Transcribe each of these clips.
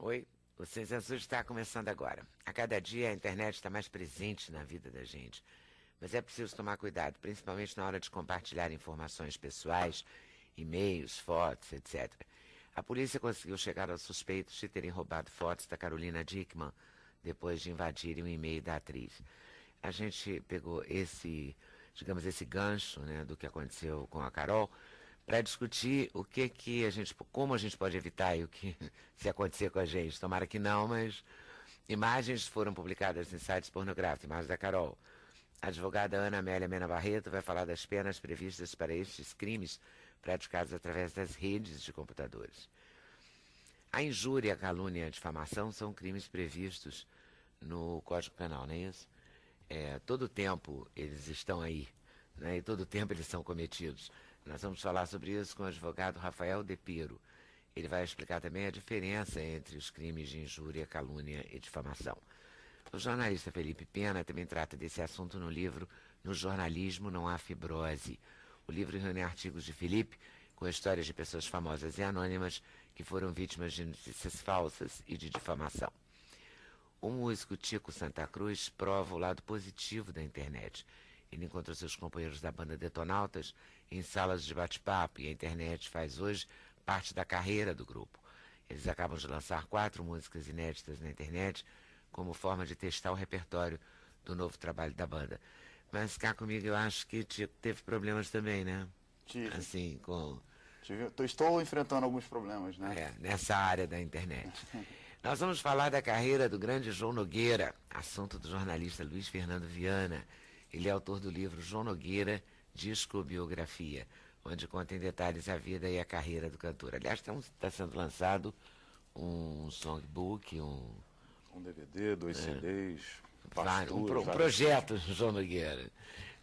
Oi, o Sem Censura está começando agora. A cada dia a internet está mais presente na vida da gente. Mas é preciso tomar cuidado, principalmente na hora de compartilhar informações pessoais, e-mails, fotos, etc. A polícia conseguiu chegar aos suspeitos de terem roubado fotos da Carolina Dickmann depois de invadirem o e-mail da atriz. A gente pegou esse gancho, né, do que aconteceu com a Carol, para discutir como a gente pode evitar e o que se acontecer com a gente. Tomara que não, mas imagens foram publicadas em sites pornográficos, imagens da Carol. A advogada Ana Amélia Mena Barreto vai falar das penas previstas para estes crimes praticados através das redes de computadores. A injúria, a calúnia e a difamação são crimes previstos no Código Penal, não é isso? Todo tempo eles estão aí, né? E todo tempo eles são cometidos. Nós vamos falar sobre isso com o advogado Rafael De Piero. Ele vai explicar também a diferença entre os crimes de injúria, calúnia e difamação. O jornalista Felipe Pena também trata desse assunto no livro No Jornalismo Não Há Fibrose. O livro reúne artigos de Felipe com histórias de pessoas famosas e anônimas que foram vítimas de notícias falsas e de difamação. O músico Tico Santa Cruz prova o lado positivo da internet. Ele encontra seus companheiros da banda Detonautas em salas de bate-papo e a internet faz hoje parte da carreira do grupo. Eles acabam de lançar 4 músicas inéditas na internet como forma de testar o repertório do novo trabalho da banda. Mas cá comigo eu acho que Tico teve problemas também, né? Tive. Assim, Estou enfrentando alguns problemas, né? Nessa área da internet. Nós vamos falar da carreira do grande João Nogueira, assunto do jornalista Luiz Fernando Viana. Ele é autor do livro João Nogueira, Discobiografia, onde conta em detalhes a vida e a carreira do cantor. Aliás, está sendo lançado um songbook, Um DVD, 2 CDs, um projeto João Nogueira.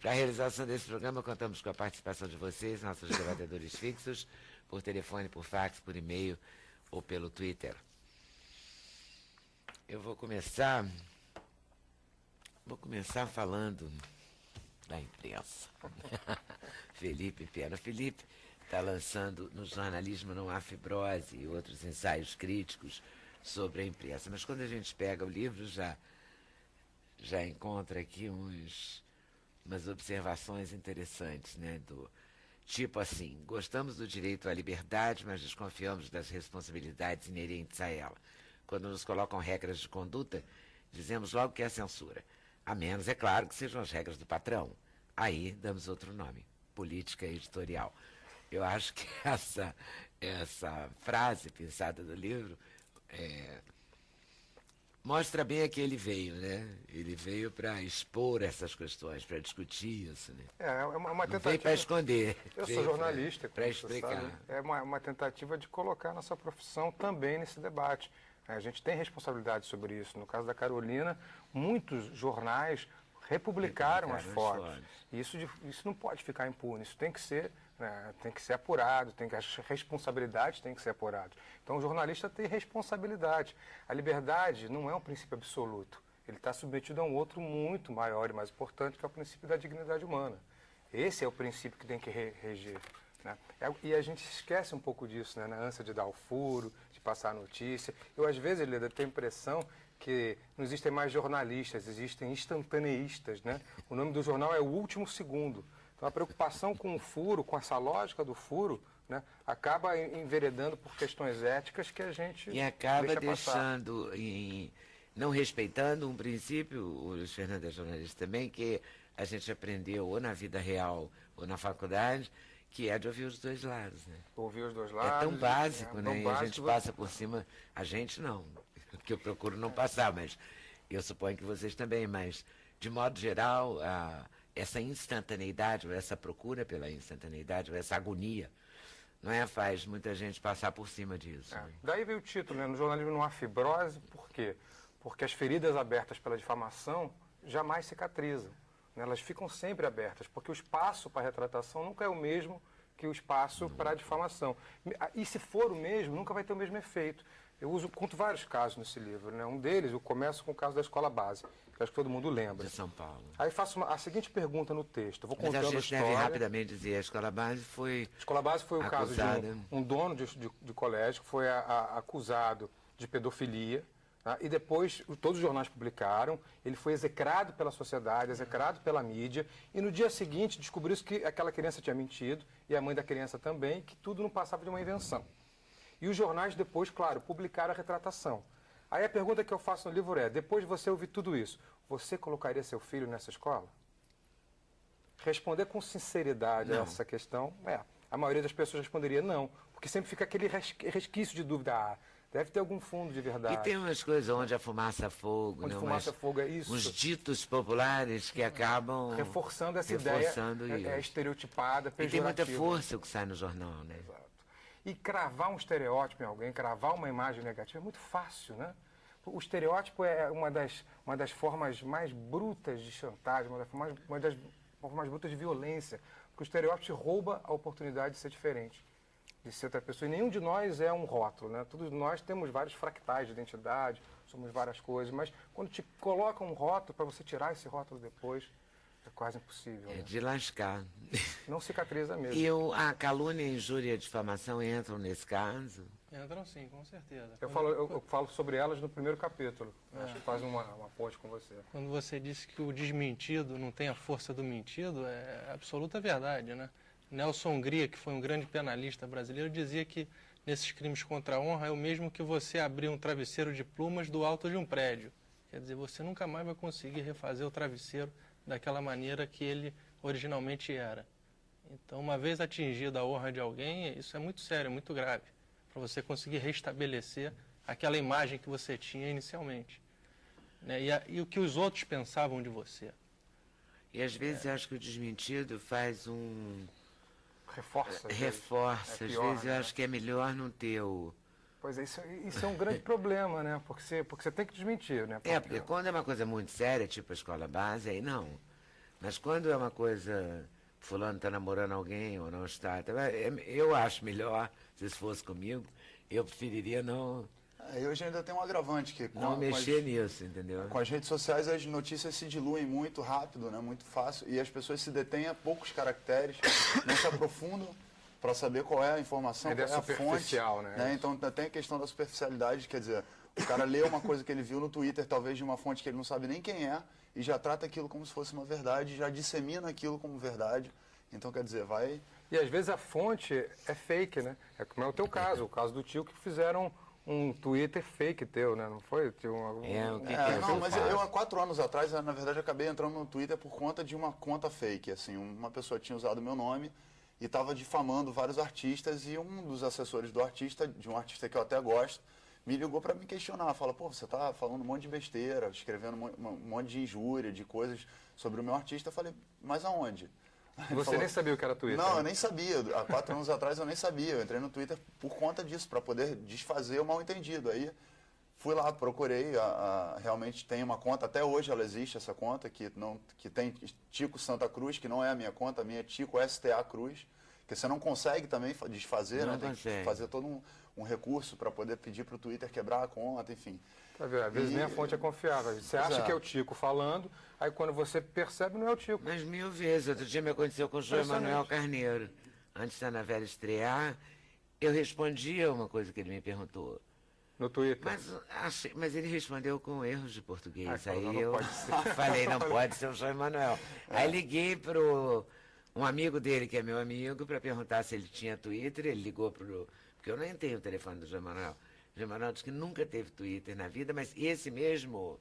Para a realização desse programa, contamos com a participação de vocês, nossos debatedores fixos, por telefone, por fax, por e-mail ou pelo Twitter. Eu vou começar falando da imprensa. Felipe Pena. Felipe está lançando No Jornalismo Não Há Fibrose e outros ensaios críticos sobre a imprensa. Mas quando a gente pega o livro, já encontra aqui umas observações interessantes, né? Tipo assim, gostamos do direito à liberdade, mas desconfiamos das responsabilidades inerentes a ela. Quando nos colocam regras de conduta, dizemos logo que é censura. A menos, é claro, que sejam as regras do patrão. Aí damos outro nome, política editorial. Eu acho que essa frase pensada do livro mostra bem a que ele veio, né? Ele veio para expor essas questões, para discutir isso, né? É uma tentativa. Não veio para esconder. Eu sou jornalista, para explicar. Sabe? É uma tentativa de colocar nossa profissão também nesse debate. A gente tem responsabilidade sobre isso. No caso da Carolina, muitos jornais republicaram as fotos. Isso não pode ficar impune. Isso tem que ser, né, apurado, as responsabilidades têm que ser apuradas. Então o jornalista tem responsabilidade. A liberdade não é um princípio absoluto. Ele está submetido a um outro muito maior e mais importante, que é o princípio da dignidade humana. Esse é o princípio que tem que reger. Né? E a gente esquece um pouco disso, né? Na ânsia de dar o furo, de passar a notícia. Eu, às vezes, Leda, tenho a impressão que não existem mais jornalistas, existem instantaneístas. Né? O nome do jornal é O Último Segundo. Então, a preocupação com o furo, com essa lógica do furo, né, acaba enveredando por questões éticas que a gente e acaba deixando, não respeitando um princípio, o Luiz Fernando é jornalista também, que a gente aprendeu ou na vida real ou na faculdade, que é de ouvir os dois lados, né? Ouvir os dois lados. É tão básico, né? E a gente passa por cima, a gente não, que eu procuro não passar, mas eu suponho que vocês também, mas de modo geral, essa instantaneidade, ou essa procura pela instantaneidade, ou essa agonia, não é? Faz muita gente passar por cima disso. Né? Daí veio o título, né? No jornalismo não há fibrose, por quê? Porque as feridas abertas pela difamação jamais cicatrizam. Elas ficam sempre abertas, porque o espaço para a retratação nunca é o mesmo que o espaço para a difamação. E se for o mesmo, nunca vai ter o mesmo efeito. Conto vários casos nesse livro, né? Um deles, eu começo com o caso da escola base, que acho que todo mundo lembra. De São Paulo. Aí faço a seguinte pergunta no texto. Vou contando a gente história. Deve rapidamente dizer, a escola base foi o caso de um dono de colégio que foi acusado de pedofilia. Tá? E depois, todos os jornais publicaram, ele foi execrado pela sociedade, execrado pela mídia, e no dia seguinte descobriu-se que aquela criança tinha mentido, e a mãe da criança também, que tudo não passava de uma invenção. E os jornais depois, claro, publicaram a retratação. Aí a pergunta que eu faço no livro é, depois de você ouvir tudo isso, você colocaria seu filho nessa escola? Responder com sinceridade a essa questão, a maioria das pessoas responderia não, porque sempre fica aquele resquício de dúvida, deve ter algum fundo de verdade. E tem umas coisas onde a fumaça é fogo, Onde né? fumaça é fogo, é isso. Uns ditos populares que acabam reforçando essa reforçando ideia isso. Estereotipada, pejorativa. E tem muita força o que sai no jornal, né? Exato. E cravar um estereótipo em alguém, cravar uma imagem negativa é muito fácil, né? O estereótipo é uma das formas mais brutas de chantagem, uma das formas mais brutas de violência, porque o estereótipo te rouba a oportunidade de ser diferente, de ser outra pessoa. E nenhum de nós é um rótulo, né? Todos nós temos vários fractais de identidade, somos várias coisas, mas quando te colocam um rótulo, para você tirar esse rótulo depois, é quase impossível. É Né? de lascar. Não cicatriza mesmo. E a calúnia, injúria e difamação entram nesse caso? Entram sim, com certeza. Eu falo sobre elas no primeiro capítulo. Acho que faz uma ponte com você. Quando você disse que o desmentido não tem a força do mentido, é absoluta verdade, né? Nelson Hungria, que foi um grande penalista brasileiro, dizia que nesses crimes contra a honra é o mesmo que você abrir um travesseiro de plumas do alto de um prédio. Quer dizer, você nunca mais vai conseguir refazer o travesseiro daquela maneira que ele originalmente era. Então, uma vez atingida a honra de alguém, isso é muito sério, é muito grave, para você conseguir restabelecer aquela imagem que você tinha inicialmente. Né? E o que os outros pensavam de você. E às vezes eu acho que o desmentido faz um... Reforça. Reforça. Às vezes eu acho que é melhor não ter o... Pois é, isso é um grande problema, né? Porque você tem que desmentir, né? Porque quando é uma coisa muito séria, tipo a escola base, aí não. Mas quando é uma coisa, fulano está namorando alguém ou não está, eu acho melhor, se isso fosse comigo, eu preferiria não... E hoje ainda tem um agravante que não mexer nisso, entendeu? Com as redes sociais as notícias se diluem muito rápido, né? Muito fácil, e as pessoas se detêm a poucos caracteres, não se aprofundam para saber qual é a informação, qual é a fonte. Né? Então tem a questão da superficialidade, quer dizer, o cara lê uma coisa que ele viu no Twitter, talvez de uma fonte que ele não sabe nem quem é, e já trata aquilo como se fosse uma verdade, já dissemina aquilo como verdade. Então, quer dizer, vai... E às vezes a fonte é fake, né? É como é o teu caso, o caso do tio que fizeram um Twitter fake teu, né? Não foi? Mas eu há 4 anos atrás, na verdade, acabei entrando no Twitter por conta de uma conta fake. Assim, uma pessoa tinha usado o meu nome e estava difamando vários artistas, e um dos assessores do artista, de um artista que eu até gosto, me ligou para me questionar. Fala, pô, você está falando um monte de besteira, escrevendo um monte de injúria, de coisas sobre o meu artista. Eu falei, mas aonde? Você nem sabia o que era Twitter? Não, eu nem sabia. Há 4 anos atrás eu nem sabia. Eu entrei no Twitter por conta disso, para poder desfazer o mal-entendido. Aí fui lá, procurei, realmente tem uma conta, até hoje ela existe, essa conta, que tem Tico Santa Cruz, que não é a minha conta, a minha é Tico STA Cruz, que você não consegue também desfazer, não, né? Tem que fazer todo um recurso para poder pedir para o Twitter quebrar a conta, enfim. Tá vendo? Às vezes nem a fonte é confiável. Você acha que é o Tico falando, aí quando você percebe, não é o Tico. Mas 1000 vezes. Outro dia me aconteceu com o João Emanuel Carneiro. Antes da novela estrear, eu respondia uma coisa que ele me perguntou. No Twitter. Mas ele respondeu com erros de português. Aí aí eu falei, não pode ser o João Emanuel. Aí liguei pro um amigo dele, que é meu amigo, para perguntar se ele tinha Twitter. Ele ligou porque eu nem tenho o telefone do João Emanuel. O João Emanuel disse que nunca teve Twitter na vida, mas esse mesmo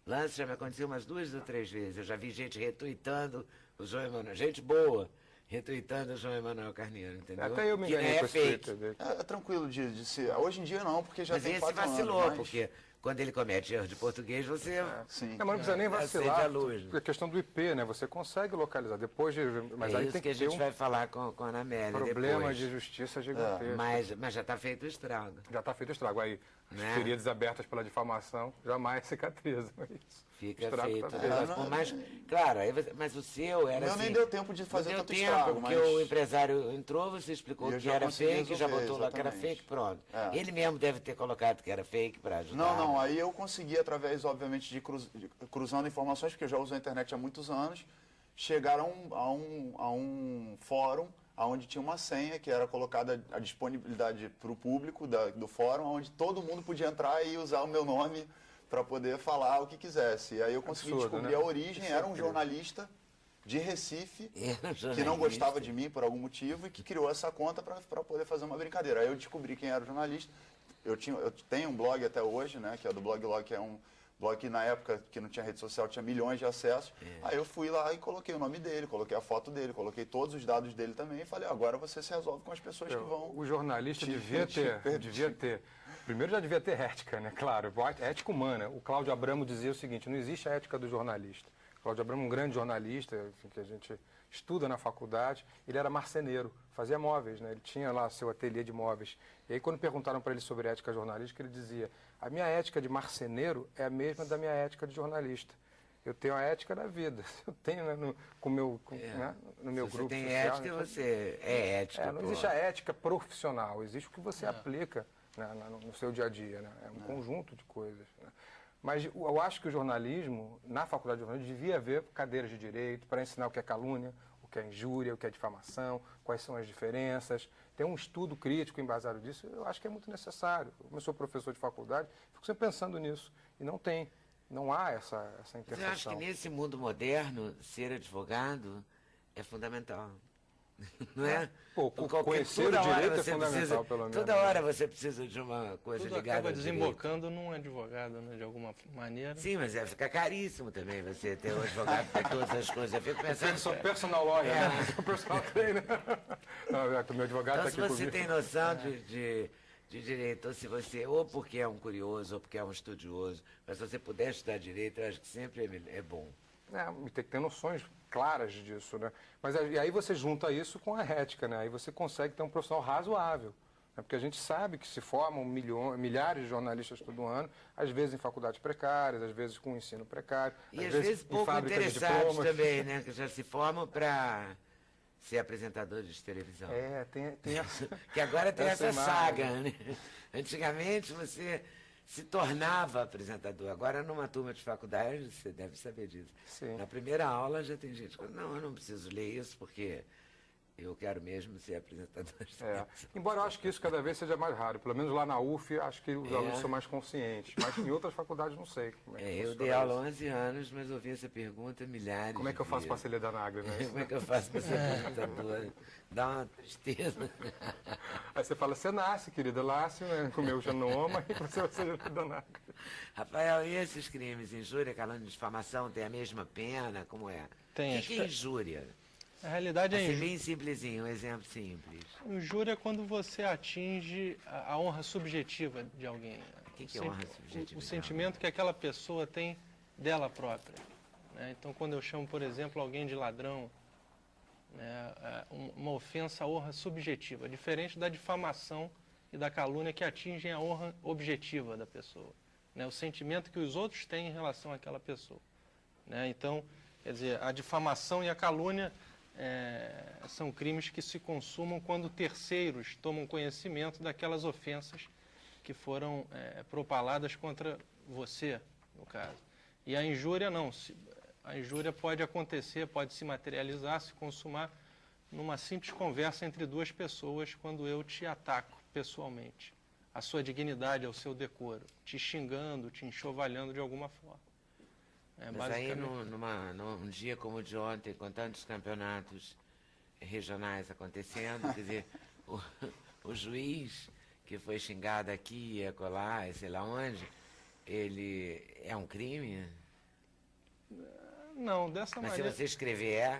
lance já me aconteceu umas 2 ou 3 vezes. Eu já vi gente retuitando o João Emanuel, gente boa, retuitando o João Emanuel Carneiro, entendeu? Até eu me enganei com esse fake. É tranquilo de ser. Hoje em dia não, porque já mas tem 4 anos. Mas esse vacilou, porque quando ele comete erro de português, você... Sim. Não, mas não precisa nem vacilar. A luz. É questão do IP, né? Você consegue localizar. Depois de... Mas aí isso tem que a gente vai falar com a Ana Amélia problema depois. de justiça gigantesco. Mas já está feito o estrago. Já está feito o estrago. Aí, as feridas abertas pela difamação jamais cicatrizam. Fica feito. Por mais, claro, mas o seu era assim... nem deu tempo de fazer tanto estrago. Porque o empresário entrou, você explicou que era fake, já botou lá que era fake, pronto. Ele mesmo deve ter colocado que era fake para ajudar. Não, aí eu consegui, através, obviamente, de cruzando informações, porque eu já uso a internet há muitos anos, chegar a um fórum onde tinha uma senha que era colocada à disponibilidade para o público do fórum, onde todo mundo podia entrar e usar o meu nome para poder falar o que quisesse. E aí eu consegui descobrir a origem, era um jornalista de Recife, que não gostava de mim por algum motivo e que criou essa conta para poder fazer uma brincadeira. Aí eu descobri quem era o jornalista. Eu tenho um blog até hoje, né, que é do Bloglog, que é um blog que na época que não tinha rede social tinha milhões de acessos. Aí eu fui lá e coloquei o nome dele, coloquei a foto dele, coloquei todos os dados dele também e falei, agora você se resolve com as pessoas que vão... O jornalista devia ter... Primeiro já devia ter ética, né? Claro, ética humana. O Cláudio Abramo dizia o seguinte, não existe a ética do jornalista. O Cláudio Abramo, um grande jornalista, enfim, que a gente estuda na faculdade, ele era marceneiro, fazia móveis, né? Ele tinha lá seu ateliê de móveis. E aí quando perguntaram para ele sobre ética jornalística, ele dizia, a minha ética de marceneiro é a mesma da minha ética de jornalista. Eu tenho a ética da vida. Eu tenho, né, no meu grupo social. Você tem ética, né? Você é ética. Não existe a ética profissional, existe o que você aplica, né, no seu dia a dia. Né? É um conjunto de coisas. Né? Mas eu acho que o jornalismo, na faculdade de jornalismo, devia haver cadeiras de direito para ensinar o que é calúnia, o que é injúria, o que é difamação, quais são as diferenças. Tem um estudo crítico embasado disso, eu acho que é muito necessário. Como eu sou professor de faculdade, fico sempre pensando nisso. E não tem. Não há essa interseção. Eu acho que nesse mundo moderno, ser advogado é fundamental. Não é? Conhecer o direito é fundamental, pelo menos. Toda hora você precisa de uma coisa Tudo ligada acaba ao direito. desembocando num advogado, né, de alguma maneira. Sim, mas fica caríssimo também você ter um advogado para todas as coisas. Eu fico pensando... Eu sou personal lawyer, né? Sou personal trainer. Não, meu advogado então, está aqui se você comigo. tem noção de direito, ou se você, ou porque é um curioso, ou porque é um estudioso, mas se você puder estudar direito, eu acho que sempre é bom. Tem que ter noções claras disso, né? Mas e aí você junta isso com a ética, né? Aí você consegue ter um profissional razoável. Né? Porque a gente sabe que se formam milhares de jornalistas todo ano, às vezes em faculdades precárias, às vezes com ensino precário. E às vezes pouco interessados também, né? Que já se formam para ser apresentadores de televisão. Tem essa... Que agora tem essa saga, né? Antigamente você se tornava apresentador. Agora, numa turma de faculdade, você deve saber disso. Sim. Na primeira aula já tem gente que fala, não, eu não preciso ler isso, porque eu quero mesmo ser apresentador de televisão. Embora eu acho que isso cada vez seja mais raro. Pelo menos lá na UF, acho que os alunos são mais conscientes. Mas em outras faculdades, não sei. Como é que eu dei aula há 11 anos, mas ouvi essa pergunta milhares Como é que eu faço para ser líder da Nagra, né? Como é que eu faço para ser apresentador? Dá uma tristeza. Aí você fala, você nasce, querida, nasce, né, com o meu genoma, e você vai ser líder da Nagra. Rafael, e esses crimes, injúria, calúnia e difamação, tem a mesma pena? Como é? Tem. O que é injúria? A realidade é assim, bem simplesinho, um exemplo simples. Injúria é quando você atinge a honra subjetiva de alguém. O que é honra subjetiva? O sentimento que aquela pessoa tem dela própria. Né? Então, quando eu chamo, por exemplo, alguém de ladrão, né, uma ofensa à honra subjetiva, diferente da difamação e da calúnia que atingem a honra objetiva da pessoa. Né? O sentimento que os outros têm em relação àquela pessoa. Né? Então, quer dizer, a difamação e a calúnia são crimes que se consumam quando terceiros tomam conhecimento daquelas ofensas que foram propaladas contra você, no caso. E a injúria não. A injúria pode acontecer, pode se materializar, se consumar numa simples conversa entre duas pessoas quando eu te ataco pessoalmente. A sua dignidade, ao seu decoro, te xingando, te enxovalhando de alguma forma. Mas aí, num dia como o de ontem, com tantos campeonatos regionais acontecendo, quer dizer, o juiz que foi xingado aqui e acolá, sei lá onde, ele é um crime? Não, dessa maneira... Mas se você escrever...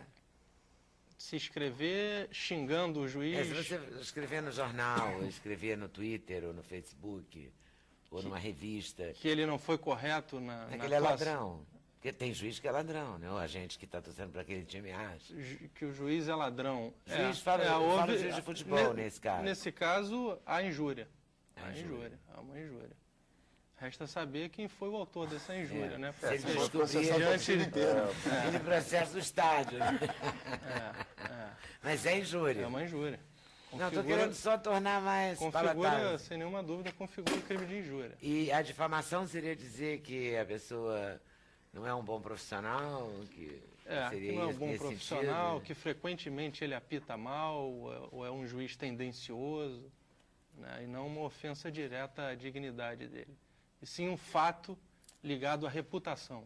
Se escrever xingando o juiz... se você escrever no jornal, ou escrever no Twitter, ou no Facebook, ou numa revista... Que ele não foi correto na ele é ladrão. Porque tem juiz que é ladrão, né? Ou a gente que está torcendo para aquele time acha. Que o juiz é ladrão. Fala juiz de futebol nesse caso. Nesse caso, há injúria. Há uma injúria. Resta saber quem foi o autor dessa injúria, né? Se ele descobrir ele processa o estádio. Mas é injúria. É uma injúria. Não, estou querendo só tornar mais palatável. Sem nenhuma dúvida, configura o crime de injúria. E a difamação seria dizer que a pessoa não é um bom profissional? Que não é um bom profissional, sentido, que frequentemente ele apita mal, ou é um juiz tendencioso, né? E não uma ofensa direta à dignidade dele. E sim um fato ligado à reputação,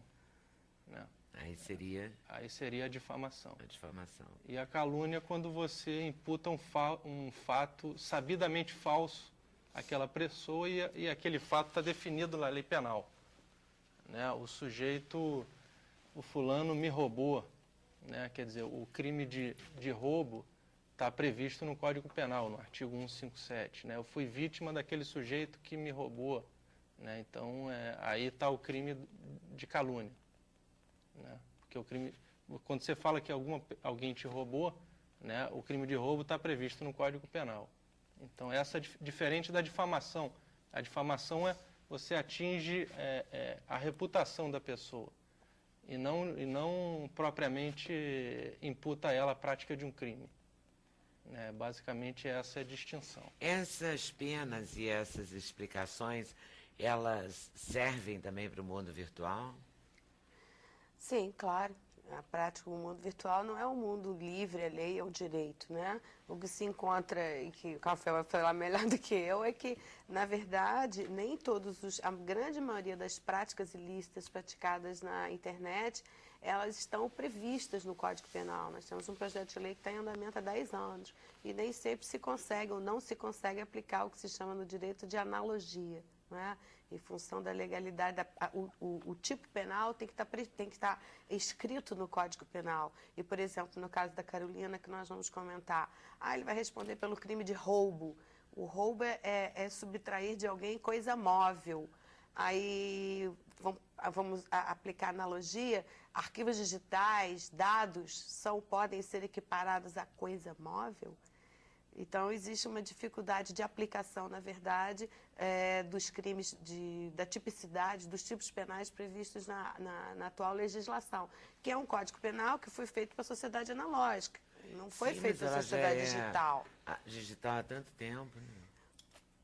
né? Aí seria a difamação. A difamação. E a calúnia quando você imputa um fato sabidamente falso àquela pessoa e aquele fato está definido na lei penal, né? O sujeito, o fulano me roubou, né? Quer dizer, o crime de roubo está previsto no Código Penal, no artigo 157, né? Eu fui vítima daquele sujeito que me roubou, né? Então, aí está o crime de calúnia, né? Porque o crime, quando você fala que alguém te roubou, né, o crime de roubo está previsto no Código Penal. Então, essa diferente da difamação. A difamação você atinge a reputação da pessoa e não propriamente imputa a ela a prática de um crime. Basicamente, essa é a distinção. Essas penas e essas explicações, elas servem também para o mundo virtual? Sim, claro. A prática do mundo virtual não é um mundo livre, a lei é o direito, né? O que se encontra, e que o Café vai falar melhor do que eu, é que, na verdade, nem a grande maioria das práticas ilícitas praticadas na internet, elas estão previstas no Código Penal. Nós temos um projeto de lei que está em andamento há 10 anos e nem sempre se consegue ou não se consegue aplicar o que se chama no direito de analogia, né? Em função da legalidade, o tipo penal tem que estar escrito no Código Penal. E, por exemplo, no caso da Carolina, que nós vamos comentar, ele vai responder pelo crime de roubo. O roubo é subtrair de alguém coisa móvel. Aí vamos aplicar analogia, arquivos digitais, dados, podem ser equiparados a coisa móvel? Então, existe uma dificuldade de aplicação, na verdade, dos crimes, da tipicidade, dos tipos penais previstos na atual legislação, que é um Código Penal que foi feito para a sociedade analógica, não foi feito para a sociedade digital. Digital há tanto tempo, né?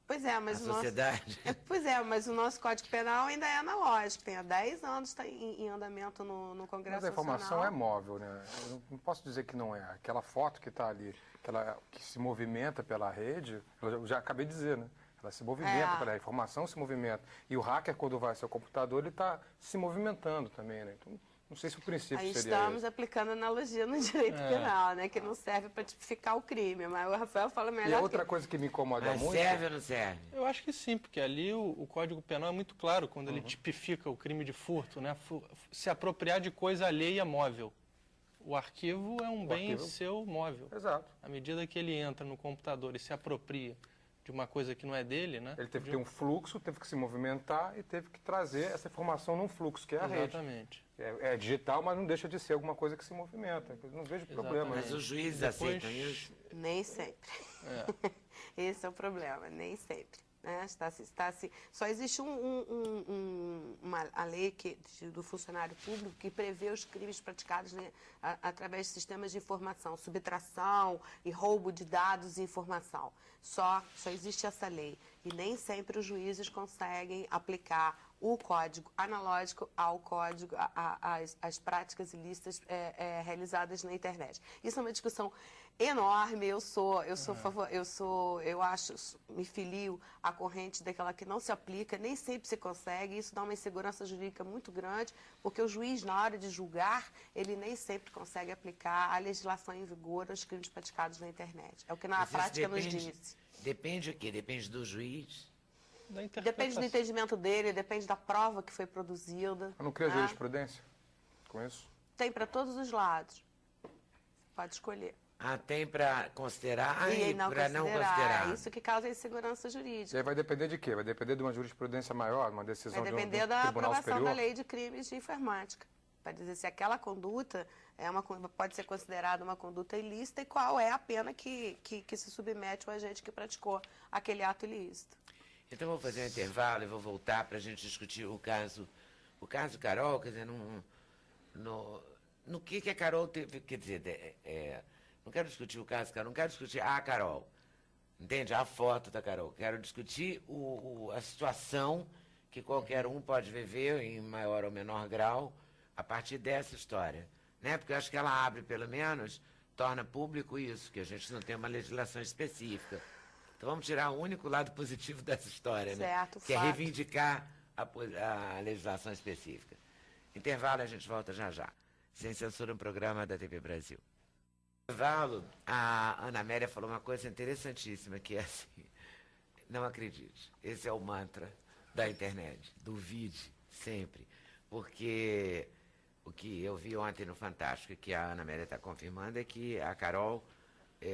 Pois é, mas mas o nosso Código Penal ainda é analógico, tem há 10 anos, está em andamento no Congresso Nacional. Mas a informação é móvel, né? Eu não posso dizer que não é. Aquela foto que está ali, que se movimenta pela rede, eu já acabei de dizer, né? Ela se movimenta, a informação se movimenta. E o hacker, quando vai ao seu computador, ele está se movimentando também, né? Então, não sei se o princípio Aí seria estamos esse. aplicando analogia no direito penal, né? Que não serve para tipificar o crime, mas o Rafael fala melhor. E outra coisa que me incomoda muito... serve ou não serve? Eu acho que sim, porque ali o Código Penal é muito claro quando ele tipifica o crime de furto, né? Se apropriar de coisa alheia móvel. O arquivo é um bem seu móvel. Exato. À medida que ele entra no computador e se apropria de uma coisa que não é dele, né? Ele teve que ter um fluxo, teve que se movimentar e teve que trazer essa informação num fluxo, que é a rede. Exatamente. É digital, mas não deixa de ser alguma coisa que se movimenta. Eu não vejo problema. Mas os juízes aceitam isso? Nem sempre. Esse é o problema, nem sempre. Né? Só existe a lei do funcionário público que prevê os crimes praticados, né, através de sistemas de informação, subtração e roubo de dados e informação. Só existe essa lei. E nem sempre os juízes conseguem aplicar o código analógico ao código, às práticas ilícitas realizadas na internet. Isso é uma discussão enorme. Me filio à corrente daquela que não se aplica, nem sempre se consegue. Isso dá uma insegurança jurídica muito grande, porque o juiz, na hora de julgar, ele nem sempre consegue aplicar a legislação em vigor aos crimes praticados na internet. É o que na prática nos diz. Depende o quê? Depende do juiz? Depende do entendimento dele, depende da prova que foi produzida. Eu não cria jurisprudência com isso? Tem para todos os lados. Pode escolher. Tem para considerar e para não considerar. É isso que causa insegurança jurídica. E aí vai depender de quê? Vai depender de uma jurisprudência maior, uma decisão de um tribunal superior? Vai depender da aprovação da lei de crimes de informática. Para dizer se aquela conduta pode ser considerada uma conduta ilícita e qual é a pena que se submete o agente que praticou aquele ato ilícito. Então, vou fazer um intervalo e vou voltar para a gente discutir o caso Carol, quer dizer, no que a Carol teve, quer dizer, não quero discutir o caso Carol, não quero discutir a Carol, entende? A foto da Carol. Quero discutir a situação que qualquer um pode viver em maior ou menor grau a partir dessa história, né? Porque eu acho que ela abre, pelo menos, torna público isso, que a gente não tem uma legislação específica. Então vamos tirar o único lado positivo dessa história, né? Certo, que é reivindicar a legislação específica. Intervalo, a gente volta já já. Sem Censura, um programa da TV Brasil. No intervalo, a Ana Amélia falou uma coisa interessantíssima, que é assim, não acredite, esse é o mantra da internet, duvide sempre, porque o que eu vi ontem no Fantástico, que a Ana Amélia está confirmando, é que a Carol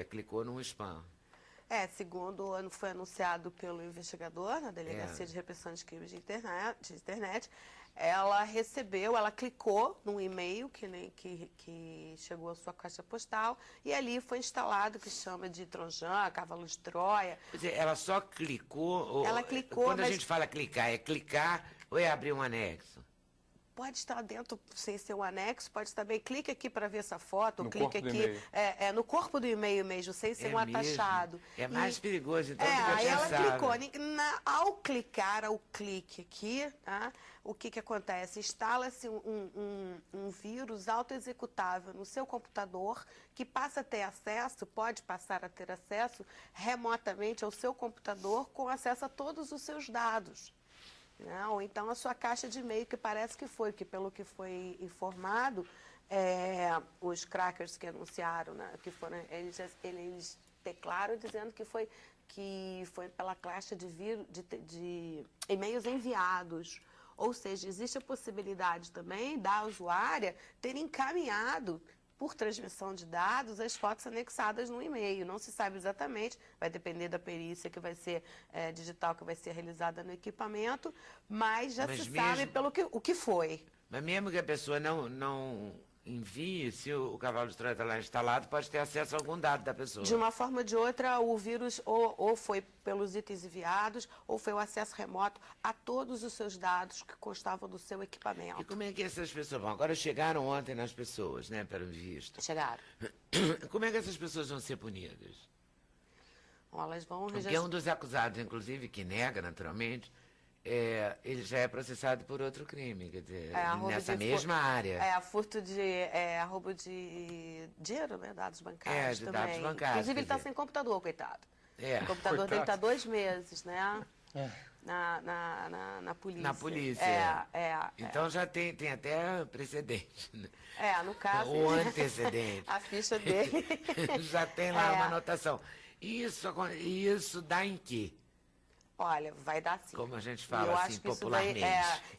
clicou num spam. Segundo foi anunciado pelo investigador na Delegacia de Repressão de Crimes de Internet, ela clicou num e-mail que chegou à sua caixa postal e ali foi instalado o que chama de Trojan, cavalo de Troia. Quer dizer, ela só clicou? Ela clicou, quando a gente fala clicar, é clicar ou é abrir um anexo? Pode estar dentro, sem ser um anexo, pode estar bem, clique aqui para ver essa foto, no clique aqui, no corpo do e-mail mesmo, sem ser um atachado. É mais perigoso, então, do que eu aí ela pensava. clicou, ao clicar, ao clique aqui, tá? O que acontece? Instala-se um vírus autoexecutável no seu computador, que passa a ter acesso, pode passar a ter acesso remotamente ao seu computador, com acesso a todos os seus dados. Ou então a sua caixa de e-mail, que parece que pelo que foi informado, os crackers que anunciaram, né, que foram, eles declaram dizendo que foi pela caixa de e-mails enviados. Ou seja, existe a possibilidade também da usuária ter encaminhado por transmissão de dados as fotos anexadas no e-mail. Não se sabe exatamente, vai depender da perícia que vai ser digital, que vai ser realizada no equipamento, mas se sabe o que foi. Mas mesmo que a pessoa não envie, se o cavalo de Troia está lá instalado, pode ter acesso a algum dado da pessoa. De uma forma ou de outra, o vírus ou foi pelos itens enviados, ou foi o acesso remoto a todos os seus dados que constavam do seu equipamento. E como é que essas pessoas vão? Agora chegaram ontem nas pessoas, né, pelo visto. Chegaram. Como é que essas pessoas vão ser punidas? Elas vão Porque um dos acusados, inclusive, que nega naturalmente, ele já é processado por outro crime, quer dizer, nessa mesma área. Furto roubo de dinheiro, né? Dados bancários de também. dados bancários. Inclusive, ele está sem computador, coitado. O computador Coitado. dele está 2 meses, né? Na polícia. Na polícia. Então já tem até precedente, né? No caso. O antecedente. A ficha dele. Já tem lá uma anotação. Isso dá em quê? Olha, vai dar sim. Como a gente fala assim, popularmente.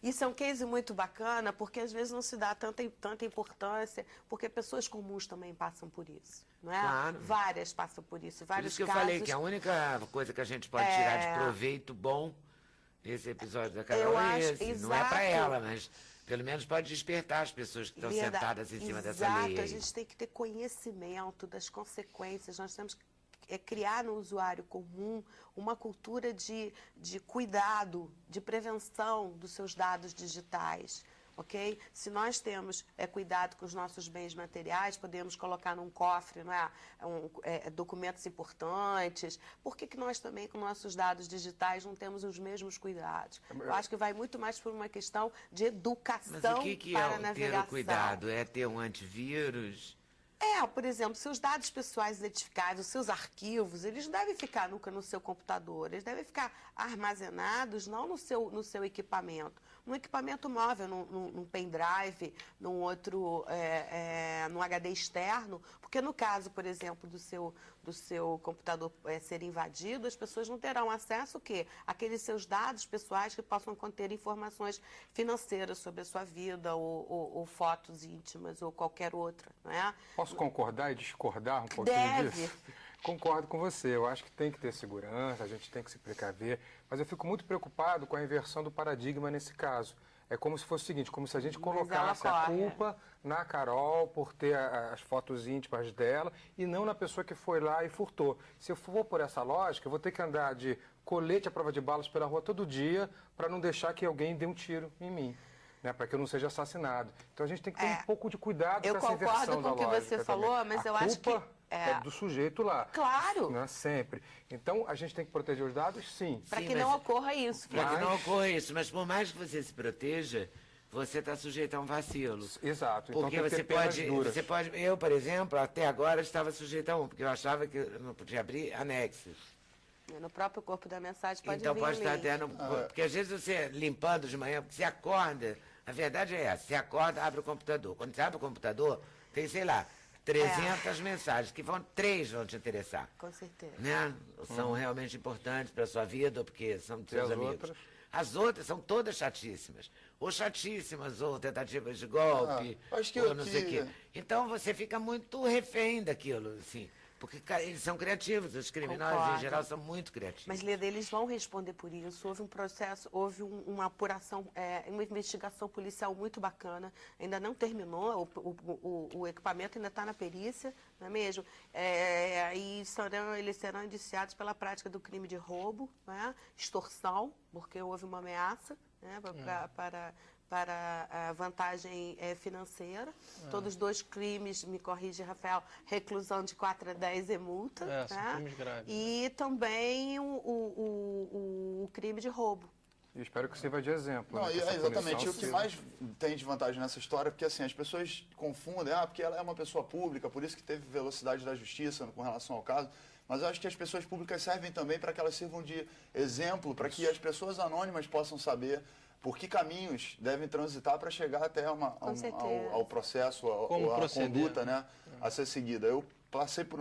Isso é um case muito bacana, porque às vezes não se dá tanta importância, porque pessoas comuns também passam por isso, não é? Claro. Várias passam por isso, vários casos. Por isso que eu falei que a única coisa que a gente pode tirar de proveito bom nesse episódio da Carol é esse. Exato. Não é para ela, mas pelo menos pode despertar as pessoas que estão sentadas em cima dessa lei. Exato, a gente tem que ter conhecimento das consequências, nós temos que criar no usuário comum uma cultura de cuidado, de prevenção dos seus dados digitais, ok? Se nós temos cuidado com os nossos bens materiais, podemos colocar num cofre, não é? Documentos importantes. Por que nós também, com nossos dados digitais, não temos os mesmos cuidados? Eu acho que vai muito mais por uma questão de educação para a navegação. Mas o que é ter o cuidado? É ter um antivírus? Por exemplo, seus dados pessoais identificados, os seus arquivos, eles não devem ficar nunca no seu computador, eles devem ficar armazenados não no seu equipamento, num equipamento móvel, num pendrive, num outro, num HD externo, porque no caso, por exemplo, do seu computador ser invadido, as pessoas não terão acesso àqueles seus dados pessoais que possam conter informações financeiras sobre a sua vida ou fotos íntimas ou qualquer outra, não é? Posso concordar e discordar um pouquinho disso? Concordo com você. Eu acho que tem que ter segurança, a gente tem que se precaver, mas eu fico muito preocupado com a inversão do paradigma nesse caso. É como se fosse o seguinte, como se a gente colocasse a culpa na Carol por ter as fotos íntimas dela e não na pessoa que foi lá e furtou. Se eu for por essa lógica, eu vou ter que andar de colete à prova de balas pela rua todo dia para não deixar que alguém dê um tiro em mim. Né, para que eu não seja assassinado. Então a gente tem que ter um pouco de cuidado com essa inversão da lógica. Eu concordo com o que você falou, mas eu acho que... é do sujeito lá. Claro. Né, sempre. Então a gente tem que proteger os dados, sim. Para que não ocorra isso. Para que não ocorra isso. Mas por mais que você se proteja, você está sujeito a um vacilo. Exato. Porque então, você pode... Eu, por exemplo, até agora estava sujeito a um, porque eu achava que eu não podia abrir anexos. No próprio corpo da mensagem pode então vir pode estar link. até no... Porque às vezes você limpando de manhã, porque você acorda, a verdade é essa, você acorda, abre o computador. Quando você abre o computador, tem, sei lá, 300 mensagens, que 3 vão te interessar. Com certeza. Né? São realmente importantes para a sua vida, porque são dos seus amigos. Outras? As outras são todas chatíssimas. Ou chatíssimas, ou tentativas de golpe, acho que ou não sei o quê. Então você fica muito refém daquilo, assim. Porque eles são criativos, os criminosos Concordo. em geral são muito criativos. Mas, Leda, eles vão responder por isso. Houve um processo, houve uma apuração, uma investigação policial muito bacana. Ainda não terminou, o equipamento ainda está na perícia, não é mesmo? E eles serão indiciados pela prática do crime de roubo, né? Extorsão, porque houve uma ameaça, né? Para a vantagem financeira. Todos os 2 crimes, me corrige, Rafael, reclusão de 4 a 10 e multa. São né? crimes graves. E também o crime de roubo. E espero que sirva de exemplo. Não, né, exatamente. O que mais tem de vantagem nessa história é porque assim, as pessoas confundem, porque ela é uma pessoa pública, por isso que teve velocidade da justiça com relação ao caso. Mas eu acho que as pessoas públicas servem também para que elas sirvam de exemplo, para que as pessoas anônimas possam saber por que caminhos devem transitar para chegar até ao processo, ou a conduta, né, a ser seguida. Eu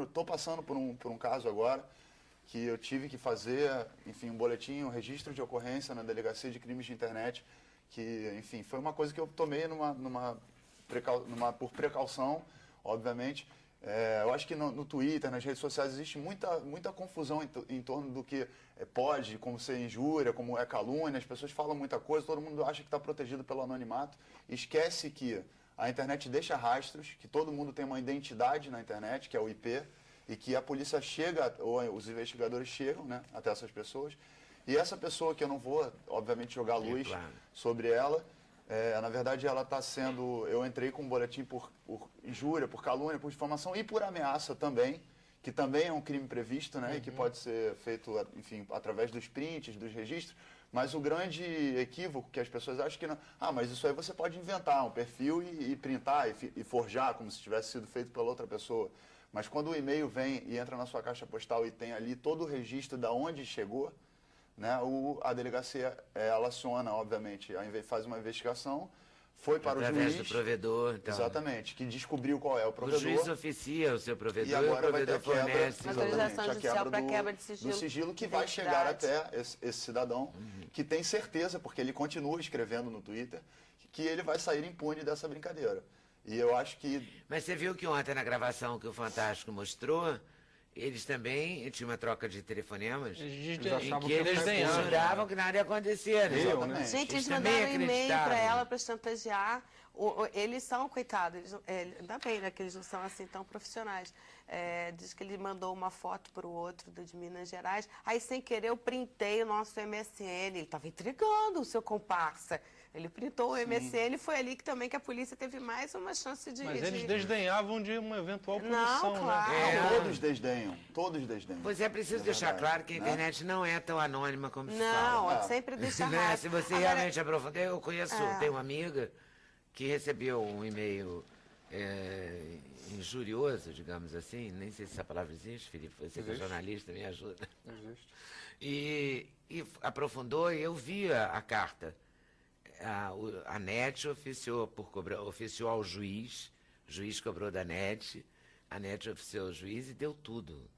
estou passando por um caso agora que eu tive que fazer, enfim, um boletim, um registro de ocorrência na Delegacia de Crimes de Internet, que, enfim, foi uma coisa que eu tomei por precaução, obviamente. Eu acho que no Twitter, nas redes sociais, existe muita confusão em torno do que pode, como ser injúria, como é calúnia. As pessoas falam muita coisa, todo mundo acha que está protegido pelo anonimato. Esquece que a internet deixa rastros, que todo mundo tem uma identidade na internet, que é o IP, e que a polícia chega, ou os investigadores chegam, né, até essas pessoas. E essa pessoa, que eu não vou, obviamente, jogar luz sobre ela, na verdade, ela está sendo... Eu entrei com um boletim por injúria, por calúnia, por difamação e por ameaça também, que também é um crime previsto, né? E que pode ser feito, enfim, através dos prints, dos registros. Mas o grande equívoco que as pessoas acham que não... mas isso aí você pode inventar um perfil e printar e forjar como se tivesse sido feito pela outra pessoa. Mas quando o e-mail vem e entra na sua caixa postal e tem ali todo o registro de onde chegou, né, a delegacia ela aciona, obviamente, faz uma investigação, foi para o juiz... Através do provedor. Então. Exatamente, que descobriu qual é o provedor. O juiz oficia o seu provedor e agora o provedor fornece autorização judicial para quebra de sigilo. Do sigilo que vai chegar até esse cidadão, que tem certeza, porque ele continua escrevendo no Twitter, que ele vai sair impune dessa brincadeira. E eu acho que... Mas você viu que ontem na gravação que o Fantástico mostrou... Eles também tinham uma troca de telefonemas em que eles juravam que nada ia acontecer. Né? Exatamente. Gente, eles mandaram um e-mail para ela para chantagear. Eles são, coitados, ainda bem, né, que eles não são assim tão profissionais. Diz que ele mandou uma foto para o outro de Minas Gerais. Aí, sem querer, eu printei o nosso MSN. Ele estava entregando o seu comparsa. Ele printou o MSN e foi ali que a polícia teve mais uma chance de... Mas eles desdenhavam de uma eventual punição, não, claro. né? Todos desdenham, todos desdenham. Pois é preciso deixar claro que a internet não é tão anônima como se fala. Não, sempre deixa rastro. Se você realmente aprofundar, eu conheço, tenho uma amiga que recebeu um e-mail injurioso, digamos assim, nem sei se essa palavra existe, Felipe, você que é jornalista, me ajuda. Existe. E aprofundou e eu vi a carta. A NET oficiou ao juiz, o juiz cobrou da NET, a NET oficiou ao juiz e deu tudo.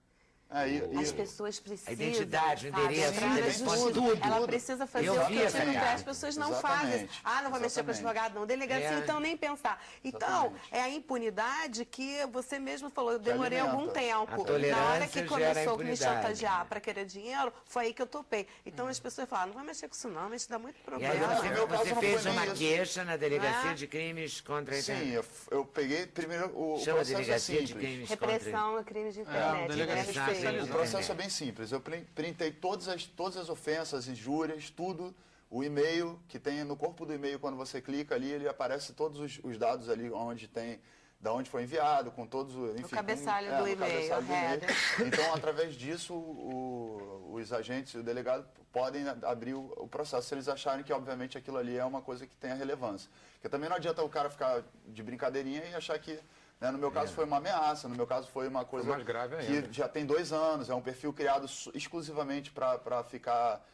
As pessoas precisam. A identidade, o endereço, o telefone, tudo. Ela precisa fazer o que as pessoas não fazem. Não vai mexer com o advogado, não. Delegacia, então, nem pensar. Então, é a impunidade que você mesmo falou. Eu demorei algum tempo. Na hora que começou a me chantagear para querer dinheiro, foi aí que eu topei. Então, as pessoas falam, não vai mexer com isso não, mas dá muito problema. E aí você fez uma queixa na Delegacia de Crimes contra a Internet. Sim, eu peguei primeiro o Chama processo Delegacia de simples. Crimes contra... Repressão a crimes de internet. O processo é bem simples. Eu printei todas as ofensas, injúrias, tudo. O e-mail, que tem no corpo do e-mail, quando você clica ali, ele aparece todos os dados ali onde tem da onde foi enviado, com todos, enfim, o cabeçalho do e-mail. Então, através disso, os agentes e o delegado podem abrir o processo, se eles acharem que, obviamente, aquilo ali é uma coisa que tenha relevância. Porque também não adianta o cara ficar de brincadeirinha e achar que, né, no meu caso foi uma ameaça, no meu caso foi uma coisa mais grave que já tem 2 anos, é um perfil criado exclusivamente para ficar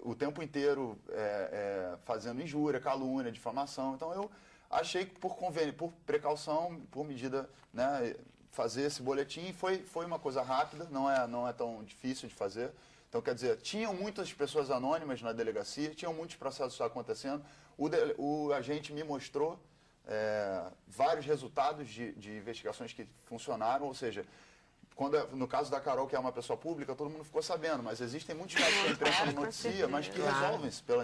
o tempo inteiro fazendo injúria, calúnia, difamação. Então, eu achei que por convênio, por precaução, por medida, né, fazer esse boletim foi uma coisa rápida, não é tão difícil de fazer. Então, quer dizer, tinham muitas pessoas anônimas na delegacia, tinham muitos processos acontecendo. O agente me mostrou vários resultados de investigações que funcionaram, ou seja, no caso da Carol, que é uma pessoa pública, todo mundo ficou sabendo, mas existem muitos casos que a imprensa não noticia, mas que resolvem-se por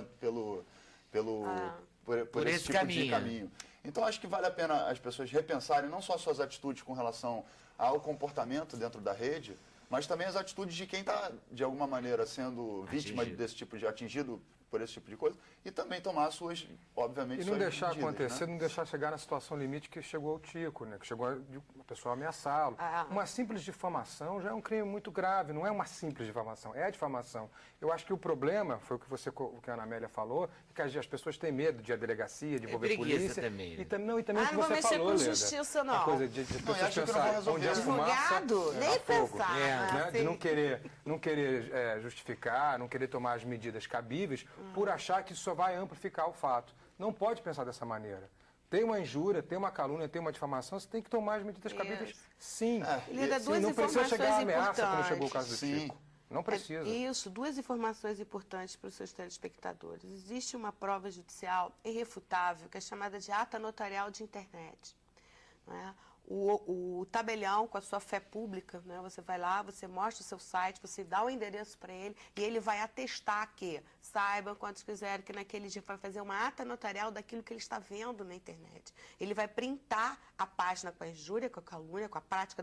esse tipo de caminho. Então, acho que vale a pena as pessoas repensarem não só suas atitudes com relação ao comportamento dentro da rede, mas também as atitudes de quem está, de alguma maneira, sendo vítima desse tipo de atingido por esse tipo de coisa, e também tomar suas, obviamente, e não deixar medidas, acontecer, né? não deixar chegar na situação limite que chegou ao Tico, né? Que chegou a pessoa ameaçá-lo. Uma simples difamação já é um crime muito grave, não é uma simples difamação, é a difamação. Eu acho que o problema, foi o que a Ana Amélia falou, que as pessoas têm medo de a delegacia, de envolver polícia. Também, né? E também o que você falou, Não vai mexer com justiça, não. A coisa de pessoas pensarem onde é fumaça, nem pensar. Né? De não querer justificar, não querer tomar as medidas cabíveis, por achar que isso só vai amplificar o fato. Não pode pensar dessa maneira. Tem uma injúria, tem uma calúnia, tem uma difamação, você tem que tomar as medidas cabíveis, sim. Duas não precisa chegar a ameaça importantes. como chegou o caso do Tico. Não precisa. Isso, 2 informações importantes para os seus telespectadores. Existe uma prova judicial irrefutável, que é chamada de ata notarial de internet. Né? O tabelião com a sua fé pública, né? Você vai lá, você mostra o seu site, você dá o endereço para ele e ele vai atestar que, saibam quantos quiserem, que naquele dia vai fazer uma ata notarial daquilo que ele está vendo na internet. Ele vai printar a página com a injúria, com a calúnia, com a prática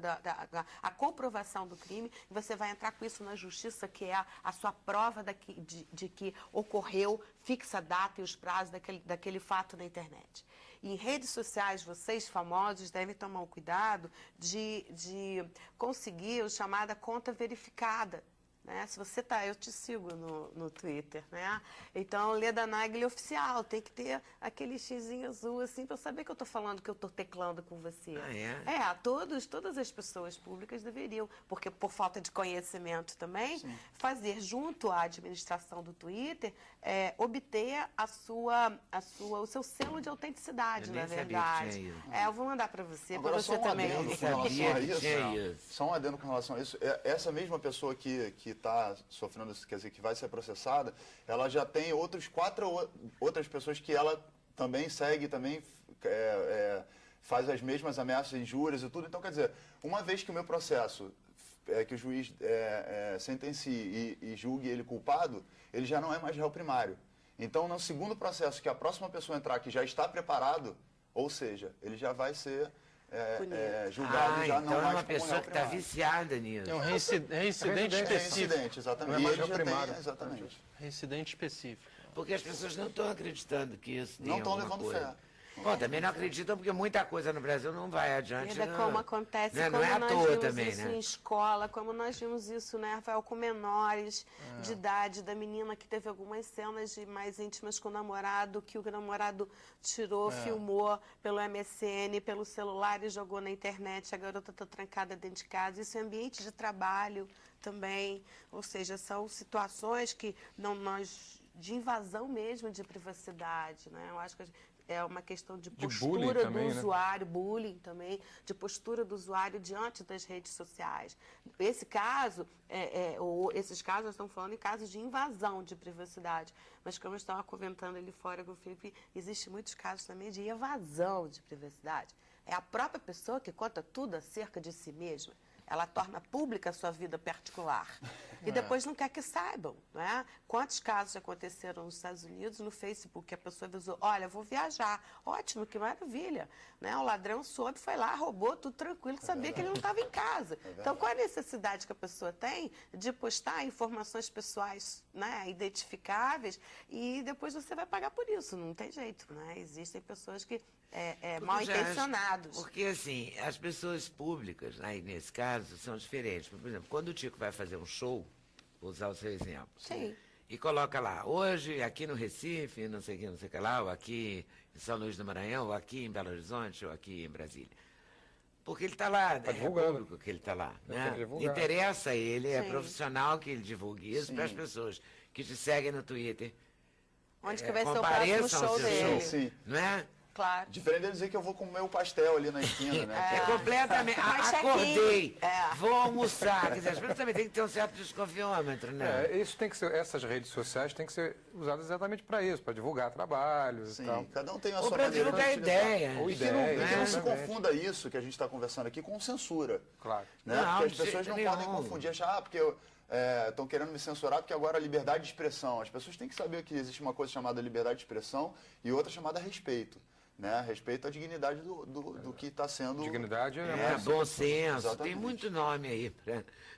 a comprovação do crime, e você vai entrar com isso na justiça, que é a sua prova de que ocorreu, fixa a data e os prazos daquele fato na internet. Em redes sociais, vocês famosos devem tomar o cuidado de conseguir o chamada conta verificada. Né? Se você eu te sigo no Twitter, né? Então, Leda Nagli oficial, tem que ter aquele xizinho azul assim para eu saber que eu estou falando, que eu estou teclando com você. Todas as pessoas públicas deveriam, porque por falta de conhecimento também, fazer junto à administração do Twitter, obter o seu selo de autenticidade, na verdade. Eu vou mandar para você, para você também. Só um adendo com relação a isso. Essa mesma pessoa que está sofrendo isso, quer dizer, que vai ser processada, ela já tem 4 outras pessoas que ela também segue, faz as mesmas ameaças, injúrias e tudo. Então, quer dizer, uma vez que o meu processo, que o juiz sentencie e julgue ele culpado, ele já não é mais réu primário. Então, no segundo processo, que a próxima pessoa entrar que já está preparado, ou seja, ele já vai ser julgado, já então não é mais uma pessoa que está viciada nisso. É um reincidente específico. Reincidente, exatamente. Não é mais e ele já primário. tem, exatamente. Reincidente específico. Porque as pessoas não estão acreditando que isso tem Não estão alguma levando coisa. fé. Bom, também não acreditam porque muita coisa no Brasil não vai adiante. Como acontece, não como é à nós toa vimos também, isso né? em escola, como nós vimos isso, né, Rafael, com menores de idade, da menina que teve algumas cenas mais íntimas com o namorado, que o namorado tirou, filmou pelo MSN, pelo celular e jogou na internet. A garota está trancada dentro de casa. Isso é ambiente de trabalho também. Ou seja, são situações que de invasão mesmo de privacidade, né? Eu acho que é uma questão de postura do usuário, bullying também, de postura do usuário diante das redes sociais. Esse caso, esses casos, nós estamos falando em casos de invasão de privacidade, mas como eu estava comentando ali fora com o Felipe, existem muitos casos também de evasão de privacidade. É a própria pessoa que conta tudo acerca de si mesma. Ela torna pública a sua vida particular. E depois não quer que saibam. Né? Quantos casos aconteceram nos Estados Unidos, no Facebook, a pessoa avisou, olha, vou viajar. Ótimo, que maravilha. Né? O ladrão soube, foi lá, roubou, tudo tranquilo, que sabia que ele não estava em casa. Então, qual é a necessidade que a pessoa tem de postar informações pessoais né, identificáveis, e depois você vai pagar por isso, não tem jeito, né? Existem pessoas que mal intencionados. Porque, assim, as pessoas públicas, aí nesse caso, são diferentes. Por exemplo, quando o Tico vai fazer um show, vou usar o seu exemplo. Sim. E coloca lá, hoje aqui no Recife, não sei o que lá, ou aqui em São Luís do Maranhão, ou aqui em Belo Horizonte, ou aqui em Brasília. Porque ele está lá, é público que ele está lá. Né? Interessa a ele, é profissional que ele divulgue isso para as pessoas que te seguem no Twitter. Onde que vai ser o próximo show dele? Sim. Não é? Claro. Diferente de dizer que eu vou comer o pastel ali na esquina, né? É completamente. Acordei, vou almoçar. Quer dizer, as pessoas também têm que ter um certo desconfiômetro, né? Isso tem que ser, essas redes sociais têm que ser usadas exatamente para isso, para divulgar trabalhos e tal. Cada um tem a Ou sua para maneira divulgar de utilizar. ideia. Ou ideia. Que não se confunda isso que a gente está conversando aqui com censura. Claro. Né? Não, porque as pessoas não podem confundir, achar, porque estão querendo me censurar porque agora a liberdade de expressão. As pessoas têm que saber que existe uma coisa chamada liberdade de expressão e outra chamada respeito. Né? Respeito à dignidade do que está sendo... Dignidade bom senso. Exatamente. Tem muito nome aí.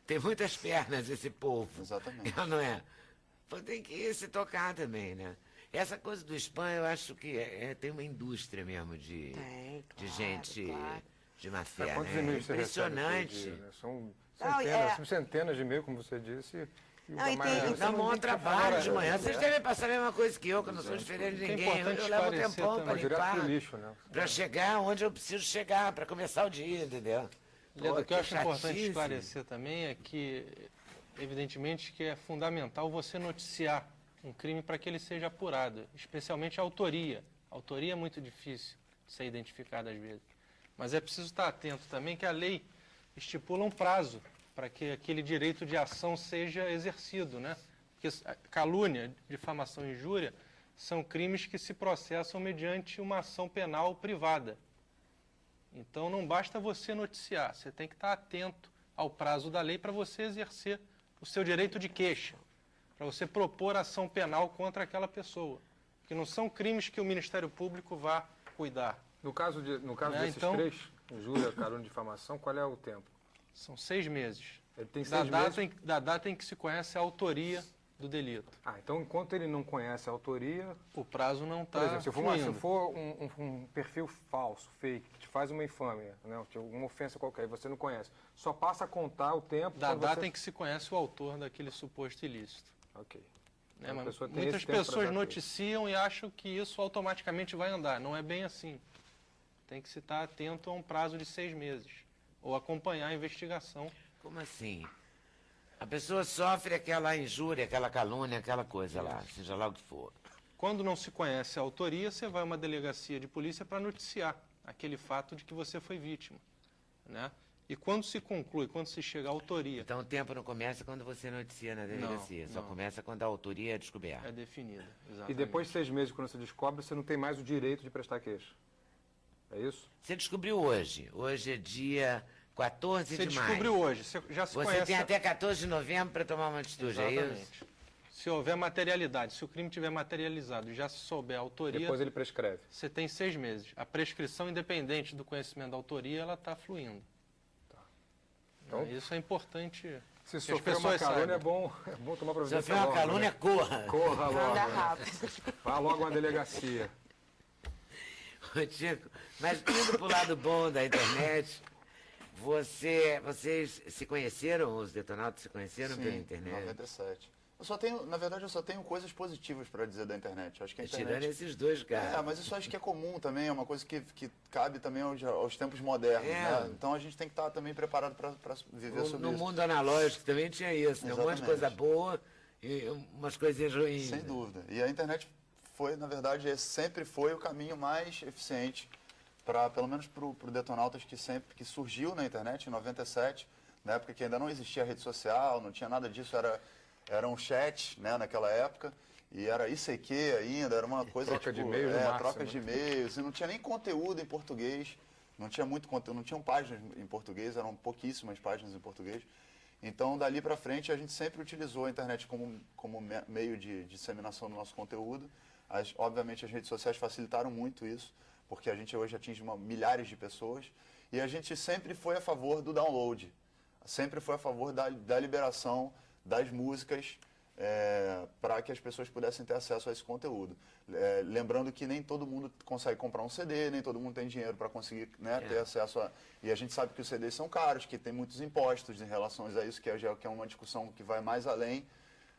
Tem muitas pernas esse povo. Exatamente. Não é? Tem que se tocar também, né? Essa coisa do spam, eu acho que tem uma indústria mesmo de gente de má fé, né? Impressionante. Né? São centenas de e-mails, como você disse. Dá um bom trabalho de manhã. Vocês devem passar a mesma coisa que eu não sou diferente de ninguém. Eu levo um tempão para limpar, para chegar onde eu preciso chegar, para começar o dia, entendeu? O que eu acho importante esclarecer também é que, evidentemente, que é fundamental você noticiar um crime para que ele seja apurado, especialmente a autoria. A autoria é muito difícil de ser identificada às vezes. Mas é preciso estar atento também que a lei estipula um prazo para que aquele direito de ação seja exercido, né? Porque calúnia, difamação e injúria são crimes que se processam mediante uma ação penal privada. Então não basta você noticiar, você tem que estar atento ao prazo da lei para você exercer o seu direito de queixa, para você propor ação penal contra aquela pessoa. Porque não são crimes que o Ministério Público vá cuidar. No caso desses três, injúria, calúnia e difamação, qual é o tempo? São 6 meses. Ele tem 6 meses? Da data em que se conhece a autoria do delito. Então enquanto ele não conhece a autoria... O prazo não está. Por exemplo, se for um perfil falso, fake, que te faz uma infâmia, né, uma ofensa qualquer, e você não conhece, só passa a contar o tempo... Da data em que se conhece o autor daquele suposto ilícito. Ok. Muitas pessoas noticiam e acham que isso automaticamente vai andar. Não é bem assim. Tem que se estar atento a um prazo de 6 meses. Ou acompanhar a investigação. Como assim? A pessoa sofre aquela injúria, aquela calúnia, aquela coisa lá, seja lá o que for. Quando não se conhece a autoria, você vai a uma delegacia de polícia para noticiar aquele fato de que você foi vítima, né? E quando se conclui, quando se chega à autoria... Então o tempo não começa quando você noticia na delegacia, só começa quando a autoria é descoberta. É definida, exatamente. E depois de 6 meses, quando você descobre, você não tem mais o direito de prestar queixa. É isso? Você descobriu hoje. Hoje é dia 14 de maio. Você descobriu hoje. Você já se conhece... Você tem até 14 de novembro para tomar uma atitude, é isso? Se houver materialidade, se o crime tiver materializado e já se souber a autoria... Depois ele prescreve. Você tem 6 meses. A prescrição, independente do conhecimento da autoria, ela está fluindo. Tá. Então, isso é importante. Se sofrer uma calúnia, é bom tomar providência. Se sofrer uma calúnia, corra. Corra logo. Anda rápido. Vá logo a uma delegacia. Tico, mas indo para o lado bom da internet, vocês se conheceram, os detonautas se conheceram pela internet? Sim, em 97. Na verdade, eu só tenho coisas positivas para dizer da internet. Acho que a internet... Tirando esses dois caras. Mas isso acho que é comum também, é uma coisa que cabe também aos tempos modernos. Né? Então a gente tem que estar também preparado para viver sobre isso. No mundo analógico também tinha isso, né? Um monte de coisa boa e umas coisinhas ruins. Sem dúvida. E a internet foi, na verdade, sempre foi o caminho mais eficiente pelo menos para o Detonautas que surgiu na internet em 97, na época que ainda não existia rede social, não tinha nada disso, era um chat, né, naquela época, e era ICQ ainda, era uma coisa troca de e-mails, trocas de e-mails, e não tinha nem conteúdo em português, não tinha muito conteúdo, não tinham páginas em português, eram pouquíssimas páginas em português. Então, dali para frente, a gente sempre utilizou a internet como meio de disseminação do nosso conteúdo. Obviamente, as redes sociais facilitaram muito isso, porque a gente hoje atinge milhares de pessoas, e a gente sempre foi a favor do download, sempre foi a favor da liberação das músicas para que as pessoas pudessem ter acesso a esse conteúdo. Lembrando que nem todo mundo consegue comprar um CD, nem todo mundo tem dinheiro para conseguir, né, ter acesso a... E a gente sabe que os CDs são caros, que tem muitos impostos em relação a isso, que é uma discussão que vai mais além.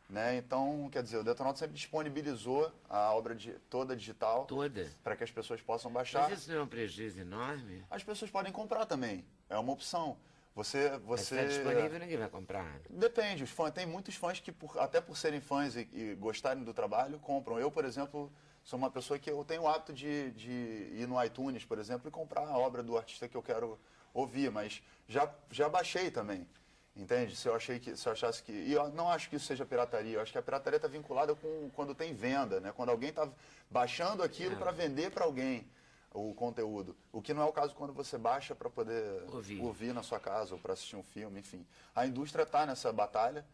Né? Então, quer dizer, o Detonauta sempre disponibilizou a obra toda digital. Toda? Para que as pessoas possam baixar. Mas isso não é um prejuízo enorme? As pessoas podem comprar também. É uma opção. Você está disponível, ninguém vai comprar. Depende. Os fãs, tem muitos fãs que, até por serem fãs e gostarem do trabalho, compram. Eu, por exemplo, sou uma pessoa que eu tenho o hábito de ir no iTunes, por exemplo, e comprar a obra do artista que eu quero ouvir. Mas já baixei também. Entende? Se eu achasse que... E eu não acho que isso seja pirataria. Eu acho que a pirataria está vinculada com quando tem venda, né? Quando alguém está baixando aquilo para vender para alguém o conteúdo. O que não é o caso quando você baixa para poder ouvir na sua casa ou para assistir um filme, enfim. A indústria está nessa batalha,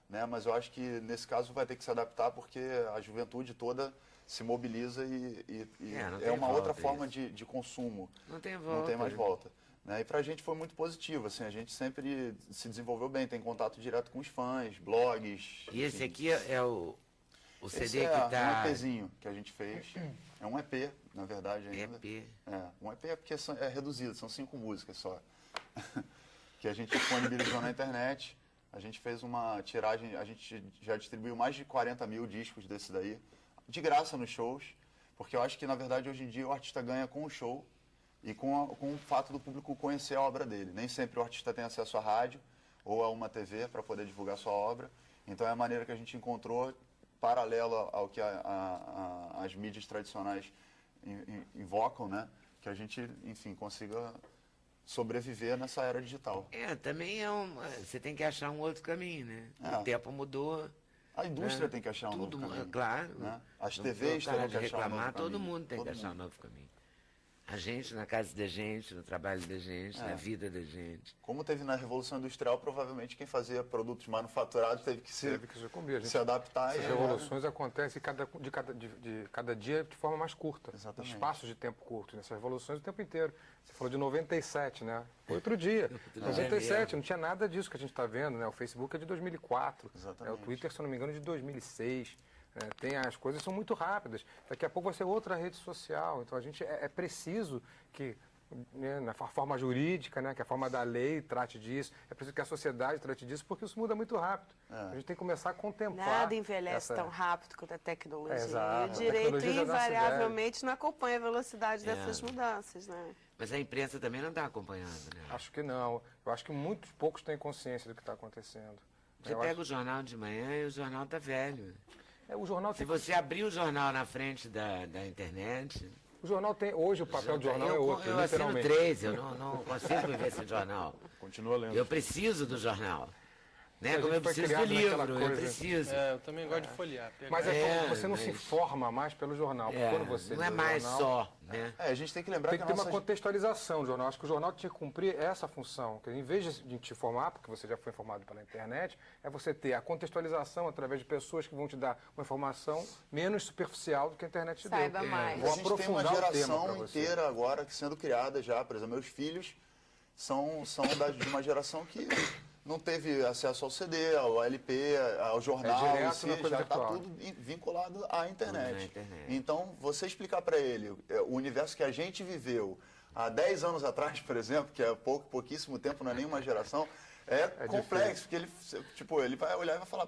né? Mas eu acho que nesse caso vai ter que se adaptar porque a juventude toda se mobiliza e é uma outra forma de consumo. Não tem volta. Não tem mais volta. Né? E para a gente foi muito positivo, assim, a gente sempre se desenvolveu bem, tem contato direto com os fãs, blogs. E esse aqui é o CD esse que está... É um EPzinho que a gente fez, é um EP, na verdade ainda. EP? Um EP é porque é reduzido, são 5 músicas só, que a gente disponibilizou na internet, a gente fez uma tiragem, a gente já distribuiu mais de 40 mil discos desse daí, de graça nos shows, porque eu acho que na verdade hoje em dia o artista ganha com o show, e com o fato do público conhecer a obra dele. Nem sempre o artista tem acesso à rádio ou a uma TV para poder divulgar sua obra. Então é a maneira que a gente encontrou, paralela ao que as mídias tradicionais invocam, né? Que a gente, enfim, consiga sobreviver nessa era digital. Também você tem que achar um outro caminho, né? O tempo mudou. A indústria tem que achar um novo caminho. Claro. Né? As TVs têm que achar um novo caminho. Todo mundo tem que achar um novo caminho. A gente, na casa da gente, no trabalho da gente, na vida da gente. Como teve na Revolução Industrial, provavelmente quem fazia produtos manufaturados teve que se adaptar. As revoluções acontecem de cada dia de forma mais curta. Exatamente. Espaços de tempo curtos. Nessas revoluções o tempo inteiro. Você falou de 97, né? Foi outro dia. 97, não tinha nada disso que a gente está vendo, né? O Facebook é de 2004. Exatamente. O Twitter, se não me engano, é de 2006. Tem as coisas são muito rápidas. Daqui a pouco vai ser outra rede social. Então a gente é preciso que, né, na forma jurídica, né, que a forma da lei trate disso, é preciso que a sociedade trate disso, porque isso muda muito rápido. A gente tem que começar a contemplar. Nada envelhece tão rápido quanto a tecnologia. Exato. E o direito invariavelmente não acompanha a velocidade dessas mudanças, né? Mas a imprensa também não está acompanhando, né? Acho que não. Eu acho que muitos poucos têm consciência do que está acontecendo. Você pega o jornal de manhã e o jornal está velho. O jornal Se você abrir o jornal na frente da internet... O jornal tem... Hoje o papel do jornal é outro, eu literalmente. Eu assino 3, eu não consigo viver sem jornal. Continua lendo. Eu preciso do jornal. Né? Como eu preciso do livro, eu preciso. Eu também gosto de folhear. Mas você não se informa mais pelo jornal. Quando você não é mais jornal, só, né? A gente tem que lembrar que ter uma contextualização do jornal. Acho que o jornal tinha que cumprir essa função. Que em vez de te informar, porque você já foi informado pela internet, é você ter a contextualização através de pessoas que vão te dar uma informação menos superficial do que a internet te deu. Saiba mais. A gente tem uma geração inteira agora sendo criada já. Por exemplo, meus filhos são de uma geração que não teve acesso ao CD, ao LP, ao jornal, já está tudo vinculado à internet. Então, você explicar para ele o universo que a gente viveu há 10 anos atrás, por exemplo, que é pouquíssimo tempo, não é nenhuma geração, é complexo, difícil. Porque ele vai olhar e vai falar,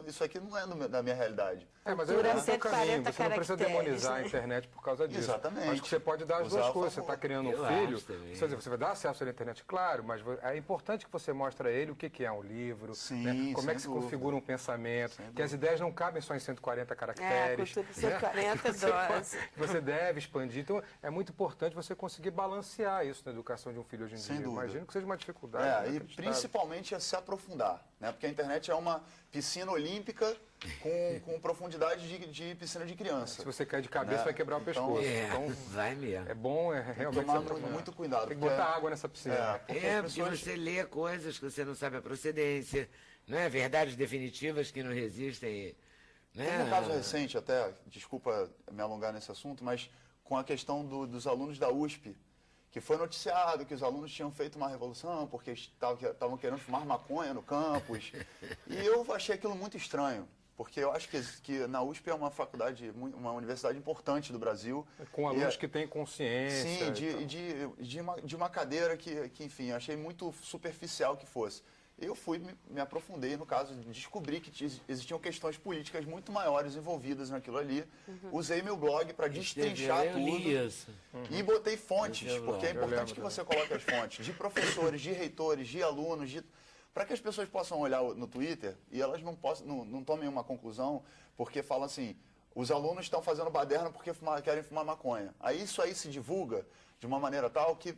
isso aqui não é da minha realidade. Mas é o caminho, você não precisa demonizar a internet por causa disso. Exatamente. Acho que você pode dar as duas coisas. Você está criando um filho, você vai dar acesso à internet, claro, mas é importante que você mostre a ele o que é um livro, né? Como é que se configura um pensamento, que as ideias não cabem só em 140 caracteres. 140 doses. Você deve expandir. Então, é muito importante você conseguir balancear isso na educação de um filho hoje em dia. Imagino que seja uma dificuldade. Principalmente é se aprofundar, né? Porque a internet é uma piscina olímpica com profundidade de piscina de criança. Se você cair de cabeça, vai quebrar o pescoço. Então, vai mesmo. É bom realmente tomar muito cuidado. Tem que botar água nessa piscina. Porque você lê coisas que você não sabe a procedência, não é? Verdades definitivas que não resistem. Né? Tem um caso recente até, desculpa me alongar nesse assunto, mas com a questão dos alunos da USP, que foi noticiado que os alunos tinham feito uma revolução porque estavam querendo fumar maconha no campus. E eu achei aquilo muito estranho. Porque eu acho que na USP é uma faculdade, uma universidade importante do Brasil. Com alunos que têm consciência. Sim, de uma cadeira que, enfim, achei muito superficial que fosse. Eu me aprofundei no caso, descobri que existiam questões políticas muito maiores envolvidas naquilo ali. Usei meu blog para destrinchar tudo. E botei fontes, porque é importante que você coloque as fontes de professores, de reitores, de alunos, para que as pessoas possam olhar no Twitter e elas não tomem uma conclusão, porque falam assim, os alunos estão fazendo baderna porque querem fumar maconha. Aí isso aí se divulga de uma maneira tal que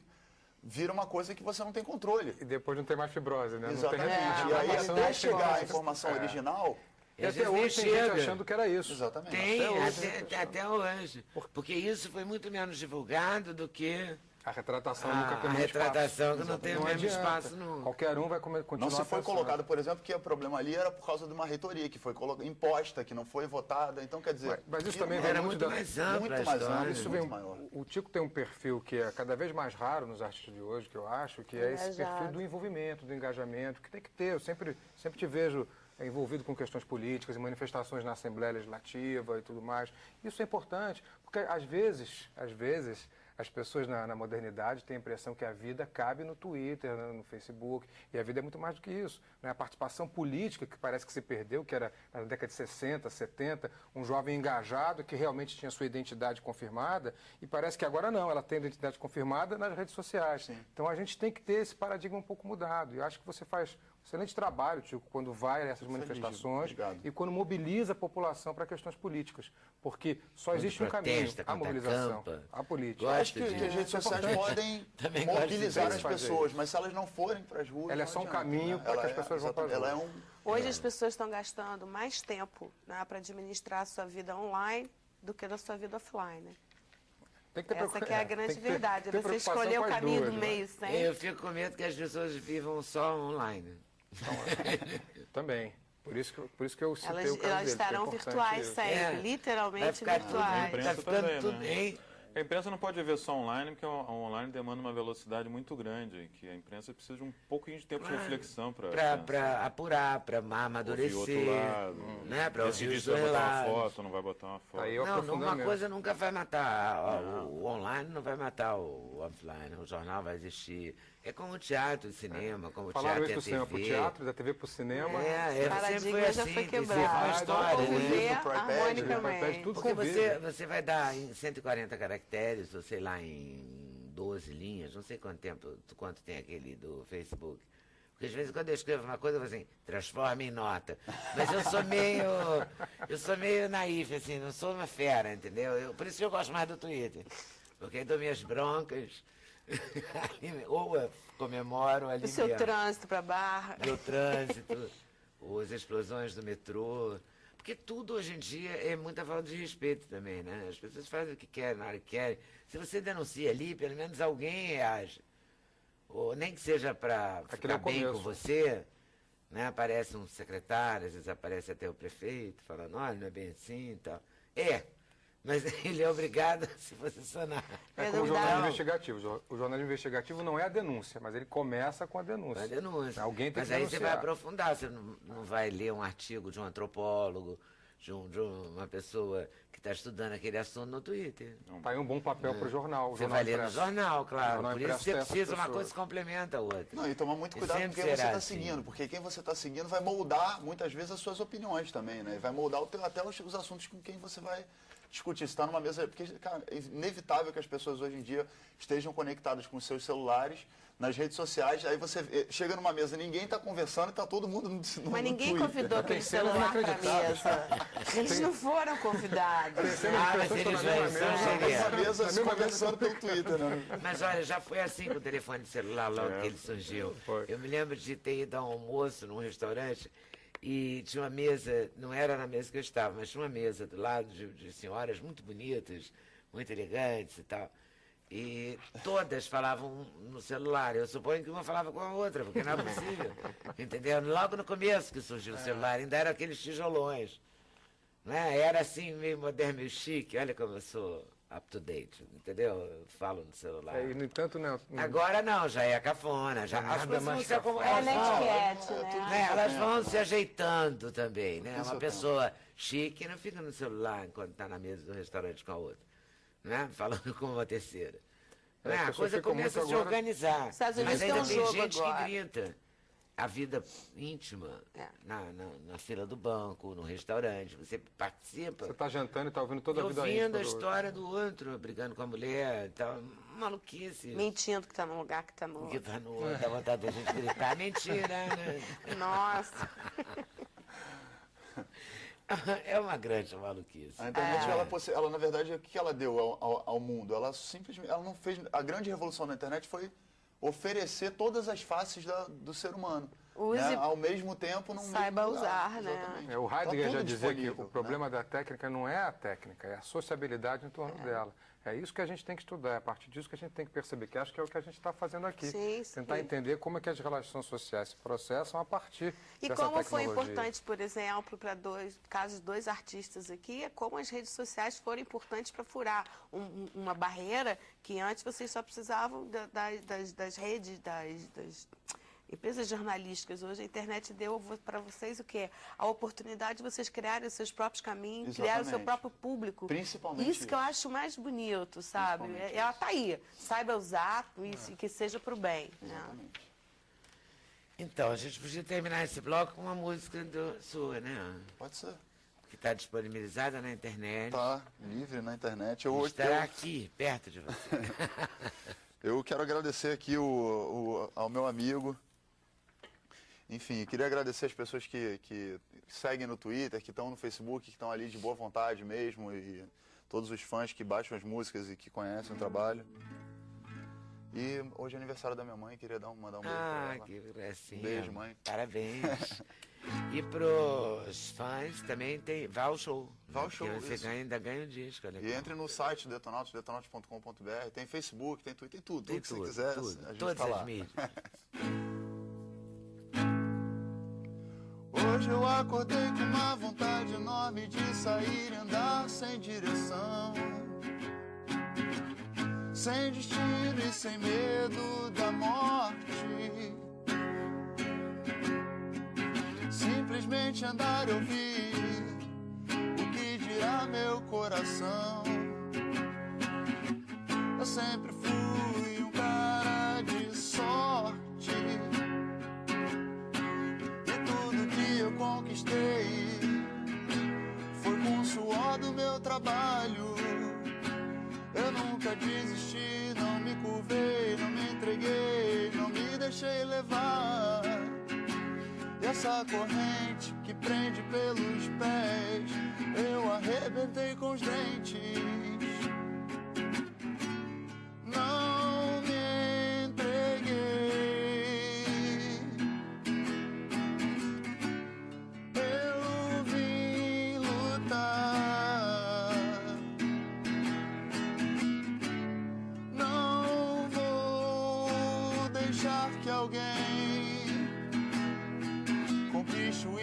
vira uma coisa que você não tem controle. E depois não tem mais fibrose, né? Exatamente. E aí até chegar a informação original... E até hoje tem gente achando que era isso. Exatamente. Tem, até hoje. Porque isso foi muito menos divulgado do que... A retratação nunca tem mais espaço. A retratação que não tem o mesmo espaço. Qualquer um vai continuar. Não se foi colocado, por exemplo, que o problema ali era por causa de uma reitoria que foi imposta, que não foi votada. Então, quer dizer... Mas isso também era muito mais amplo. Muito mais amplo, isso vem maior. O Tico tem um perfil que é cada vez mais raro nos artistas de hoje, que eu acho, que é esse perfil do envolvimento, do engajamento, que tem que ter. Eu sempre te vejo envolvido com questões políticas e manifestações na Assembleia Legislativa e tudo mais. Isso é importante, porque às vezes as pessoas na modernidade têm a impressão que a vida cabe no Twitter, no Facebook, e a vida é muito mais do que isso. Né? A participação política, que parece que se perdeu, que era na década de 60, 70, um jovem engajado que realmente tinha sua identidade confirmada, e parece que agora não, ela tem a identidade confirmada nas redes sociais. Sim. Então a gente tem que ter esse paradigma um pouco mudado, e eu acho que você faz excelente trabalho, Tico, quando vai a essas manifestações e quando mobiliza a população para questões políticas. Porque só existe um caminho, a mobilização, a política. Eu acho que as redes sociais podem mobilizar as pessoas, mas se elas não forem para as ruas... Ela é só um caminho para que as pessoas vão para as ruas. Hoje as pessoas estão gastando mais tempo, né, para administrar a sua vida online do que a sua vida offline. Né? Essa que é a grande verdade. Você escolher o caminho do meio sempre. Eu fico com medo que as pessoas vivam só online. Também. Por isso que eu citei o caso elas estarão virtuais sempre, literalmente virtuais. A imprensa também, né? A imprensa não pode viver só online, porque o online demanda uma velocidade muito grande, que a imprensa precisa de um pouquinho de tempo de reflexão para apurar, para amadurecer. Ouvir outro lado, né? Para decidir se vai botar uma foto ou não vai botar uma foto. Não, uma coisa nunca vai matar. O online não vai matar o offline. O jornal vai existir. É como o teatro, o cinema, como o teatro e a TV. Para o teatro, da TV para o cinema. Sempre foi assim. Já foi quebrado. Uma história, viver harmonicamente. Porque você vai dar em 140 caracteres, ou sei lá, em 12 linhas, não sei quanto tem aquele do Facebook. Porque às vezes quando eu escrevo uma coisa, eu falo assim, transforma em nota. Mas eu sou meio naif, assim, não sou uma fera, entendeu? Por isso que eu gosto mais do Twitter. Porque aí dou minhas broncas, ou eu comemoro ali o seu trânsito para Barra. Meu trânsito, as explosões do metrô. Porque tudo hoje em dia é muita falta de respeito também, né? As pessoas fazem o que querem, na hora que querem. Se você denuncia ali, pelo menos alguém reage. Ou nem que seja para ficar bem com você, né? Aparece um secretário, às vezes aparece até o prefeito, falando, olha, não é bem assim e tal. Mas ele é obrigado a se posicionar. É como o jornalismo investigativo. O jornalismo investigativo não é a denúncia, mas ele começa com a denúncia. A denúncia. Alguém tem mas que aí denunciar. Você vai aprofundar, você não vai ler um artigo de um antropólogo, de uma pessoa que está estudando aquele assunto no Twitter. Está aí um bom papel para o jornal. Você vai ler no jornal, claro. Por isso você precisa, uma coisa complementa a outra. Não, e tomar muito cuidado com quem você está seguindo, porque quem você está seguindo vai moldar, muitas vezes, as suas opiniões também, né? Vai moldar até os assuntos com quem você vai discutir. Você está numa mesa... Porque, cara, é inevitável que as pessoas hoje em dia estejam conectadas com os seus celulares, nas redes sociais, aí você chega numa mesa, ninguém está conversando e está todo mundo no Mas ninguém Twitter. Convidou aquele celular para a mesa. Eles não foram convidados. Mas eles na mesa se conversando pelo Twitter, né? Mas olha, já foi assim com o telefone celular logo que ele surgiu. Eu me lembro de ter ido a um almoço num restaurante e tinha uma mesa, não era na mesa que eu estava, mas tinha uma mesa do lado de senhoras muito bonitas, muito elegantes e tal. E todas falavam no celular. Eu suponho que uma falava com a outra, porque não é possível. Entendeu? Logo no começo que surgiu o celular, ainda eram aqueles tijolões. Né? Era assim, meio moderno, meio chique. Olha como eu sou up to date, entendeu? Eu falo no celular. E, no entanto, não. Agora não, já é cafona. Já, as coisas vão se acomodando. Elas vão se ajeitando também, né? Uma pessoa chique não fica no celular enquanto está na mesa do restaurante com a outra, né? Falando com uma terceira. A coisa começa a se organizar. Mas ainda tem gente que grita a vida íntima na fila do banco, no restaurante. Você participa. Você está jantando e está ouvindo toda a vida íntima. Ouvindo a história do outro, brigando com a mulher, tá maluquice. Mentindo que está num lugar que está no outro. Que está no outro, dá vontade da gente gritar. Mentira, né? Nossa. É uma grande maluquice. A internet, ela, na verdade, o que ela deu ao mundo? Ela simplesmente, ela não fez... A grande revolução da internet foi oferecer todas as faces do ser humano. Né? Ao mesmo tempo, não saiba usar, né? O Heidegger já dizia que o problema da técnica não é a técnica, é a sociabilidade em torno dela. É isso que a gente tem que estudar, é a partir disso que a gente tem que perceber, que acho que é o que a gente está fazendo aqui. Tentar entender como é que as relações sociais se processam a partir dessa tecnologia. E como foi importante, por exemplo, para casos de 2 artistas aqui, é como as redes sociais foram importantes para furar uma barreira que antes vocês só precisavam das redes, das empresas jornalísticas. Hoje a internet deu para vocês o quê? A oportunidade de vocês criarem os seus próprios caminhos, criar o seu próprio público. Principalmente isso que eu acho mais bonito, sabe? Ela está aí. Saiba usar isso e que seja para o bem. Né? Então, a gente podia terminar esse bloco com uma música sua, né? Pode ser. Que está disponibilizada na internet. Está livre na internet. Estará aqui, perto de você. Eu quero agradecer aqui ao meu amigo. Enfim, queria agradecer as pessoas que seguem no Twitter, que estão no Facebook, que estão ali de boa vontade mesmo, e todos os fãs que baixam as músicas e que conhecem o trabalho. E hoje é aniversário da minha mãe, queria mandar um beijo pra ela. Que gracinha. Beijo, mãe. Parabéns. E pros fãs também tem Vá ao Show. Você ainda ganha o disco. E entre no site Detonautas, detonautas.com.br, tem Facebook, tem Twitter, tem tudo. Tudo que você quiser, a gente todas tá lá. As mídias. Hoje eu acordei com uma vontade enorme de sair e andar sem direção, sem destino e sem medo da morte. Simplesmente andar e ouvir o que dirá meu coração. Eu sempre fui um cara de sorte, eu conquistei foi com o suor do meu trabalho. Eu nunca desisti, não me curvei, não me entreguei, não me deixei levar. E essa corrente que prende pelos pés, eu arrebentei com os dentes. Não me entreguei.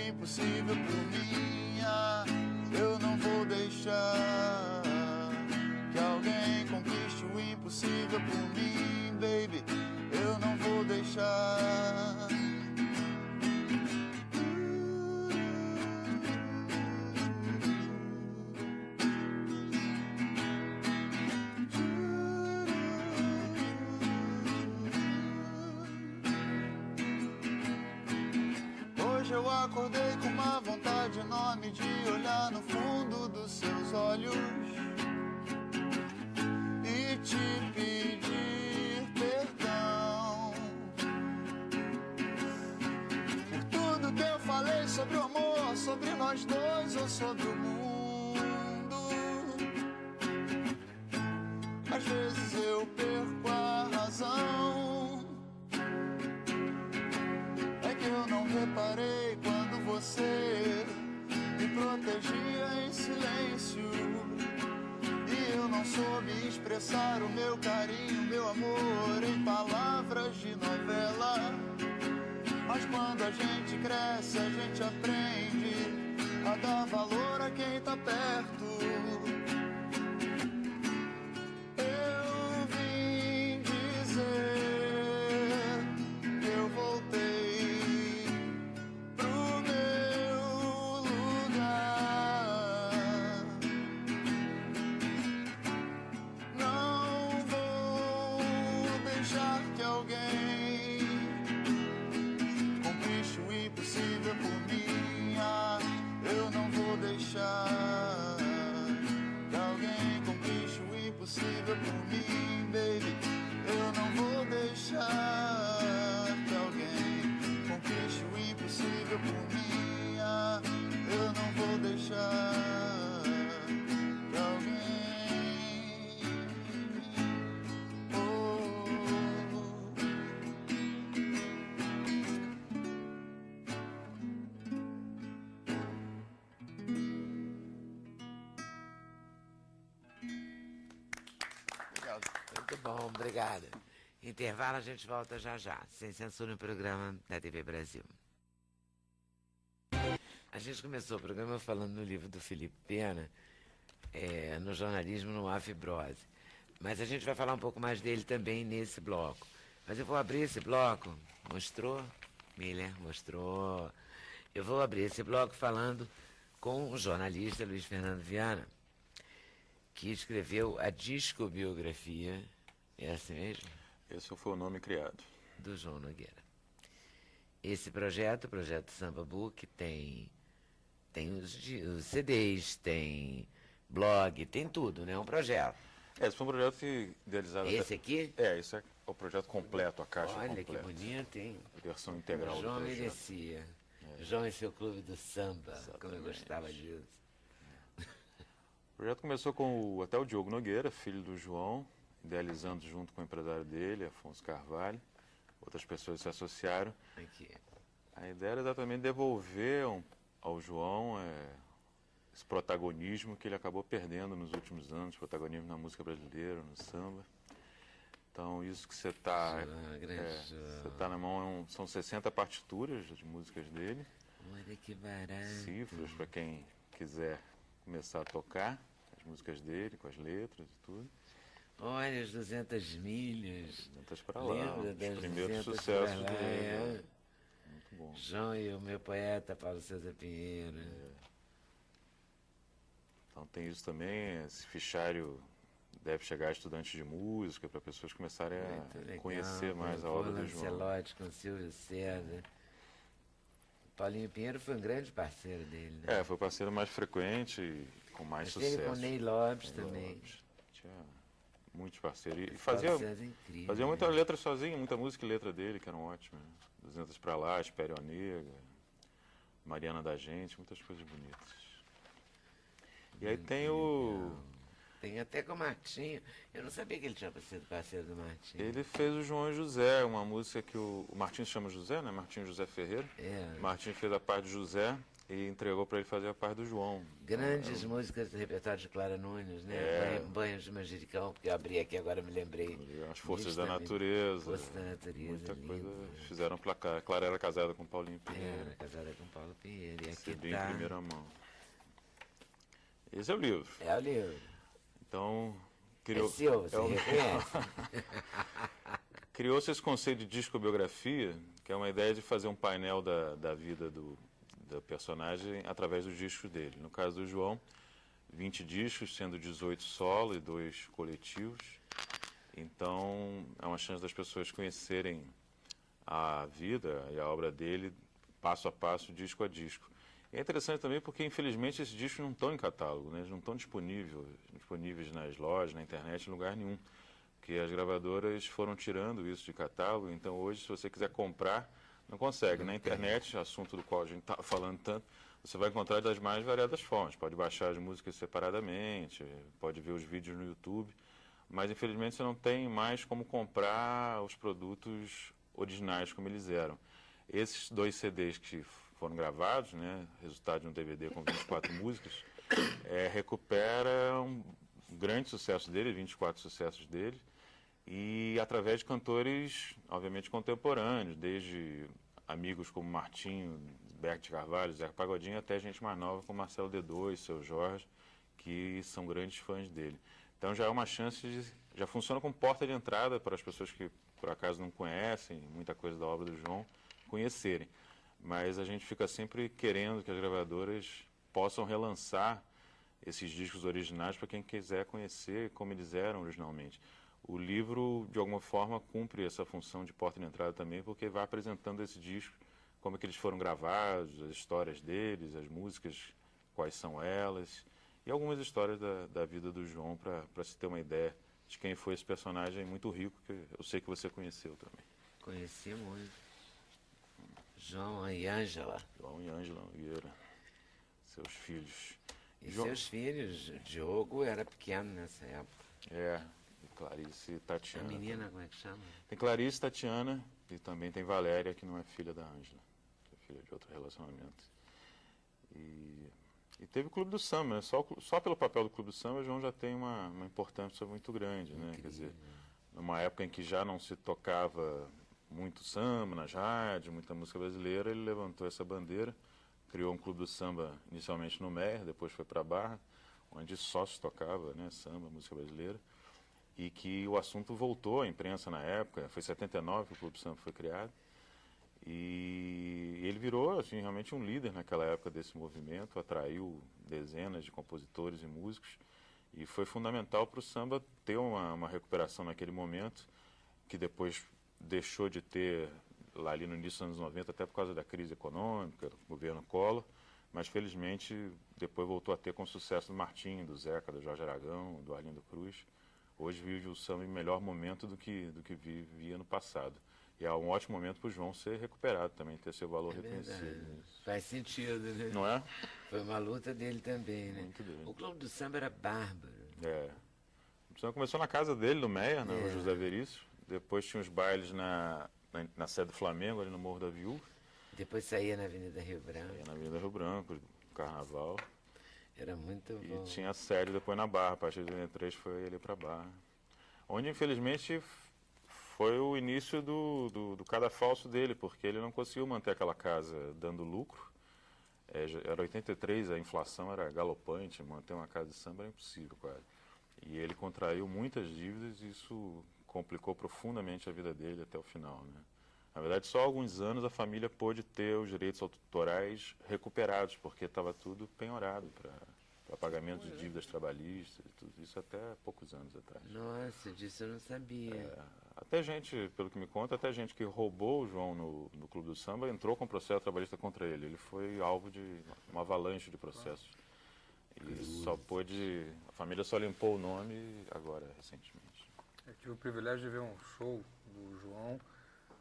Impossível por mim, eu não vou deixar que alguém conquiste o impossível por mim, baby, eu não vou deixar. Hoje eu acordei com uma vontade enorme de olhar no fundo dos seus olhos e te pedir perdão por tudo que eu falei sobre o amor, sobre nós dois ou sobre o mundo. Às vezes eu perco a razão, é que eu não reparei quando você me protegia em silêncio e eu não soube expressar o meu carinho, meu amor em palavras de novela. Mas quando a gente cresce, a gente aprende a dar valor a quem tá perto. Muito bom, obrigada. Intervalo, a gente volta já já. Sem censura no programa da TV Brasil. A gente começou o programa falando no livro do Felipe Pena, no jornalismo no há fibrose. Mas a gente vai falar um pouco mais dele também nesse bloco. Mas eu vou abrir esse bloco. Mostrou? Miller mostrou. Eu vou abrir esse bloco falando com o jornalista Luiz Fernando Viana, que escreveu a discobiografia, é assim mesmo? Esse foi o nome criado. Do João Nogueira. Esse projeto, o projeto Samba Book, tem os CDs, tem blog, tem tudo, né? É um projeto. Esse foi um projeto idealizado... Esse aqui? Esse é o projeto completo, a caixa completa. completa. Olha, que bonito, hein? A versão integral João do projeto. merecia. João e seu clube do samba, Exatamente. como eu gostava disso. O projeto começou com até o Diogo Nogueira, filho do João, idealizando junto com o empresário dele, Afonso Carvalho. Outras pessoas se associaram. Aqui. A ideia era exatamente devolver ao João esse protagonismo que ele acabou perdendo nos últimos anos, protagonismo na música brasileira, no samba. Então, isso que você está na mão são 60 partituras de músicas dele. Olha que barato. Cifras para quem quiser começar a tocar as músicas dele, com as letras e tudo. Olha, as 200 milhas. 200 para lá, Lembra das os primeiros 200 sucessos para lá, dele. Muito bom. João e o meu poeta, Paulo César Pinheiro. Então tem isso também, esse fichário deve chegar a estudantes de música, para pessoas começarem a conhecer mais a obra do João. Lancelotti com Silvio César. Paulinho Pinheiro foi um grande parceiro dele, né? Foi o parceiro mais frequente e com mais sucesso. Teve com Ney Lopes também. Tinha muitos parceiros. E fazia muita letra sozinho, muita música e letra dele, que eram ótimas. 200 para lá, Espere a Nega, Mariana da Gente, muitas coisas bonitas. E aí tem Tem até com o Martinho. Eu não sabia que ele tinha sido parceiro do Martinho. Ele fez o João e José, uma música que o Martinho se chama José, né? Martinho José Ferreira. O Martinho fez a parte de José e entregou para ele fazer a parte do João. Grandes músicas do repertório de Clara Nunes, né? Banhos de Manjericão, porque eu abri aqui agora, me lembrei. As Forças da Natureza. Forças da Natureza. Muita coisa fizeram pra cá. Clara era casada com Paulinho Pinheiro. Era casada com Paulo Pinheiro. E aqui em primeira mão. Esse é o livro. É o livro. Então, criou-se esse conceito de discobiografia, que é uma ideia de fazer um painel da vida do personagem através dos discos dele. No caso do João, 20 discos, sendo 18 solo e 2 coletivos. Então, é uma chance das pessoas conhecerem a vida e a obra dele passo a passo, disco a disco. É interessante também porque, infelizmente, esses discos não estão em catálogo, né? Eles não estão disponíveis nas lojas, na internet, em lugar nenhum. Porque as gravadoras foram tirando isso de catálogo, então hoje, se você quiser comprar, não consegue. Na internet, assunto do qual a gente está falando tanto, você vai encontrar das mais variadas formas. Pode baixar as músicas separadamente, pode ver os vídeos no YouTube, mas, infelizmente, você não tem mais como comprar os produtos originais como eles eram. Esses 2 CDs que foram gravados, né, resultado de um DVD com 24 músicas, recupera um grande sucesso dele, 24 sucessos dele, e através de cantores, obviamente, contemporâneos, desde amigos como Martinho, Berto Carvalho, Zé Pagodinho, até gente mais nova como Marcelo D2, Seu Jorge, que são grandes fãs dele. Então já é uma chance já funciona como porta de entrada para as pessoas que por acaso não conhecem muita coisa da obra do João, conhecerem. Mas a gente fica sempre querendo que as gravadoras possam relançar esses discos originais para quem quiser conhecer como eles eram originalmente. O livro, de alguma forma, cumpre essa função de porta de entrada também, porque vai apresentando esse disco, como é que eles foram gravados, as histórias deles, as músicas, quais são elas, e algumas histórias da vida do João, para se ter uma ideia de quem foi esse personagem muito rico, que eu sei que você conheceu também. Conheci muito. João e Ângela. João e Ângela Nogueira, seus filhos. E seus filhos, Diogo era pequeno nessa época. E Clarice e Tatiana. A menina, como é que chama? Tem Clarice, Tatiana e também tem Valéria, que não é filha da Ângela, é filha de outro relacionamento. E teve o Clube do Samba, né? Só pelo papel do Clube do Samba, o João já tem uma importância muito grande, né? Quer dizer, numa época em que já não se tocava muito samba nas rádios, muita música brasileira, ele levantou essa bandeira, criou um clube do samba inicialmente no Meier, depois foi para a Barra, onde só se tocava, né, samba, música brasileira, e que o assunto voltou à imprensa na época, foi em 79 que o Clube do Samba foi criado, e ele virou assim, realmente um líder naquela época desse movimento, atraiu dezenas de compositores e músicos, e foi fundamental para o samba ter uma recuperação naquele momento, que depois deixou de ter lá ali no início dos anos 90, até por causa da crise econômica, do governo Collor, mas felizmente depois voltou a ter com o sucesso do Martinho, do Zeca, do Jorge Aragão, do Arlindo Cruz. Hoje vive o samba em melhor momento do que vivia no passado. E é um ótimo momento para o João ser recuperado também, ter seu valor reconhecido. Faz sentido, né? Não é? Foi uma luta dele também, né? Muito bem. O Clube do Samba era bárbaro. É. O samba começou na casa dele, no Meier, no José Veríssimo. Depois tinha os bailes na sede do Flamengo, ali no Morro da Viúva. Depois saía na Avenida Rio Branco. Saía na Avenida Rio Branco, Carnaval. Era muito bom. E tinha a sede depois na Barra, a partir de 2003 foi ele para Barra. Onde, infelizmente, foi o início do cadafalso dele, porque ele não conseguiu manter aquela casa dando lucro. Era 83, a inflação era galopante, manter uma casa de samba era impossível quase. E ele contraiu muitas dívidas e isso complicou profundamente a vida dele até o final, né? Na verdade, só há alguns anos a família pôde ter os direitos autorais recuperados, porque estava tudo penhorado para pagamento de dívidas trabalhistas, tudo isso até poucos anos atrás. Nossa, disso eu não sabia. Até gente, pelo que me conta, até gente que roubou o João no Clube do Samba entrou com processo trabalhista contra ele. Ele foi alvo de uma avalanche de processos. E a família só limpou o nome agora, recentemente. Eu tive o privilégio de ver um show do João,